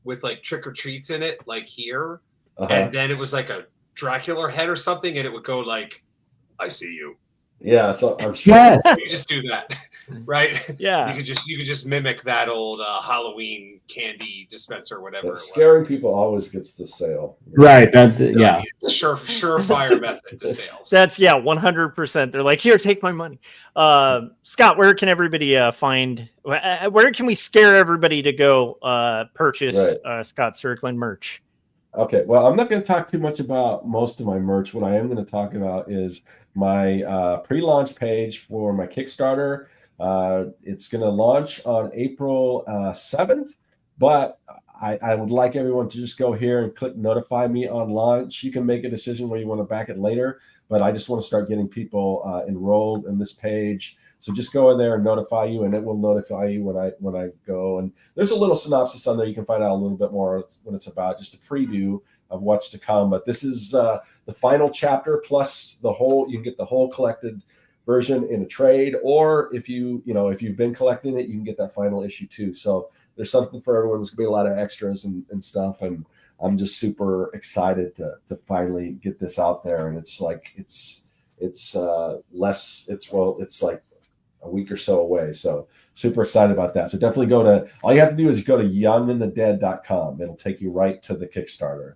with like trick or treats in it, like here, and then it was like a Dracula head or something, and it would go like, "I see you." Yeah, so I'm sure. Yes. You just do that, right? Yeah. You could just mimic that old Halloween candy dispenser, or whatever. But scaring people always gets the sale. Right. It's a surefire method to sales. That's 100%. They're like, here, take my money. Scott, where can everybody find? Where can we scare everybody to go purchase Scott Strickland merch? Okay, well, I'm not going to talk too much about most of my merch. What I am going to talk about is my pre-launch page for my Kickstarter. It's going to launch on April 7th, but I would like everyone to just go here and click notify me on launch. You can make a decision where you want to back it later, but I just want to start getting people enrolled in this page. So just go in there and notify you, and it will notify you when I go. And there's a little synopsis on there. You can find out a little bit more what it's about, just a preview of what's to come. But this is the final chapter plus the whole. You can get the whole collected version in a trade, or if you've been collecting it, you can get that final issue too. So there's something for everyone. There's gonna be a lot of extras and stuff, and I'm just super excited to finally get this out there. And it's like it's like a week or so away. So super excited about that. So definitely all you have to do is go to youngandthedead.com. It'll take you right to the Kickstarter.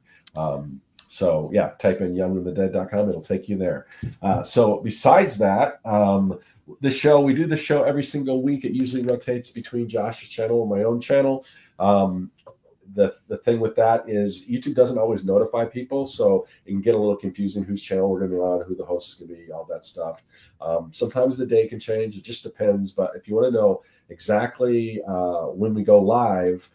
So yeah, type in youngandthedead.com. It'll take you there. So besides that, we do the show every single week. It usually rotates between Josh's channel and my own channel. The thing with that is YouTube doesn't always notify people, so it can get a little confusing whose channel we're going to be on, who the host is going to be, all that stuff. Sometimes the day can change. It just depends. But if you want to know exactly when we go live,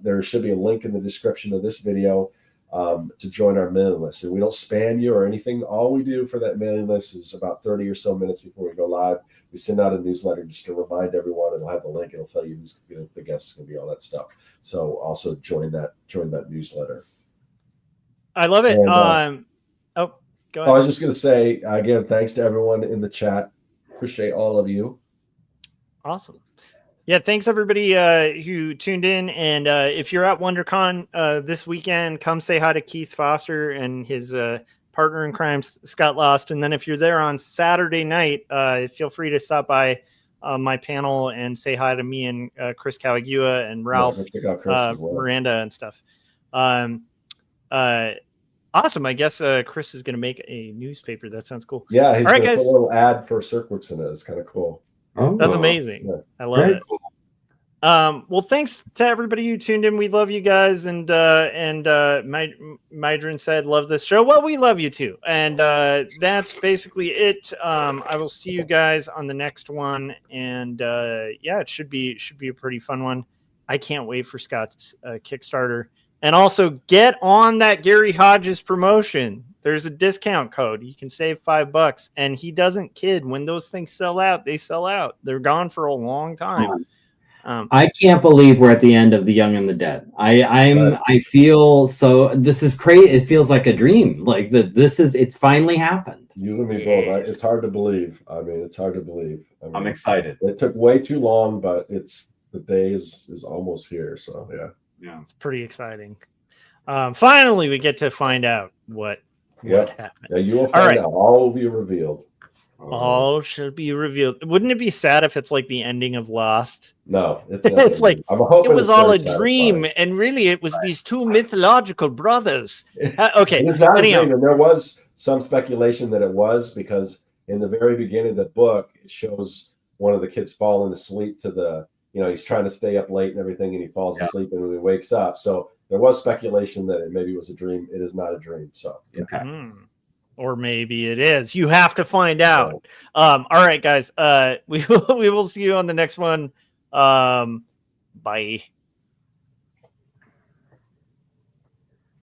there should be a link in the description of this video to join our mailing list. And we don't spam you or anything. All we do for that mailing list is about 30 or so minutes before we go live, we send out a newsletter just to remind everyone. It'll have the link. It'll tell you who's the guest is going to be, all that stuff. So also join that newsletter. I love it. And, go ahead. I was just going to say, again, thanks to everyone in the chat. Appreciate all of you. Awesome. Yeah, thanks everybody who tuned in. And if you're at WonderCon this weekend, come say hi to Keith Foster and his partner in crime, Scott Lost. And then if you're there on Saturday night, feel free to stop by my panel and say hi to me and Chris Cawagua and Ralph Miranda and stuff. Awesome. I guess Chris is going to make a newspaper. That sounds cool. Yeah, he's all right, going to guys. put a little ad for Circworks in it. It's kind of cool. Oh, that's amazing. Yeah. I love it. Cool. Well, thanks to everybody who tuned in. We love you guys. And Mydrin said, love this show. Well, we love you too. And that's basically it. I will see you guys on the next one. And yeah, it should be a pretty fun one. I can't wait for Scott's Kickstarter. And also get on that Gary Hodges promotion. There's a discount code. You can save $5. And he doesn't kid. When those things sell out, they sell out. They're gone for a long time. I can't believe we're at the end of The Young and the Dead. I feel so. This is crazy. It feels like a dream. Like it's finally happened. You and me both. It's hard to believe. I mean, it's hard to believe. I'm excited. It took way too long, but the day is almost here. So yeah, it's pretty exciting. Finally, we get to find out what happened. Yeah, you will find out. All will be revealed. All should be revealed. Wouldn't it be sad if it's like the ending of Lost? No, it's like it was all a dream, satisfying. And really it was these two mythological brothers. Okay, it's not a dream, and there was some speculation that it was because in the very beginning of the book, it shows one of the kids falling asleep to the, he's trying to stay up late and everything, and he falls asleep, and when he wakes up. So there was speculation that it maybe was a dream. It is not a dream. So Okay. Or maybe it is. You have to find out. All right, guys. We will see you on the next one. Bye.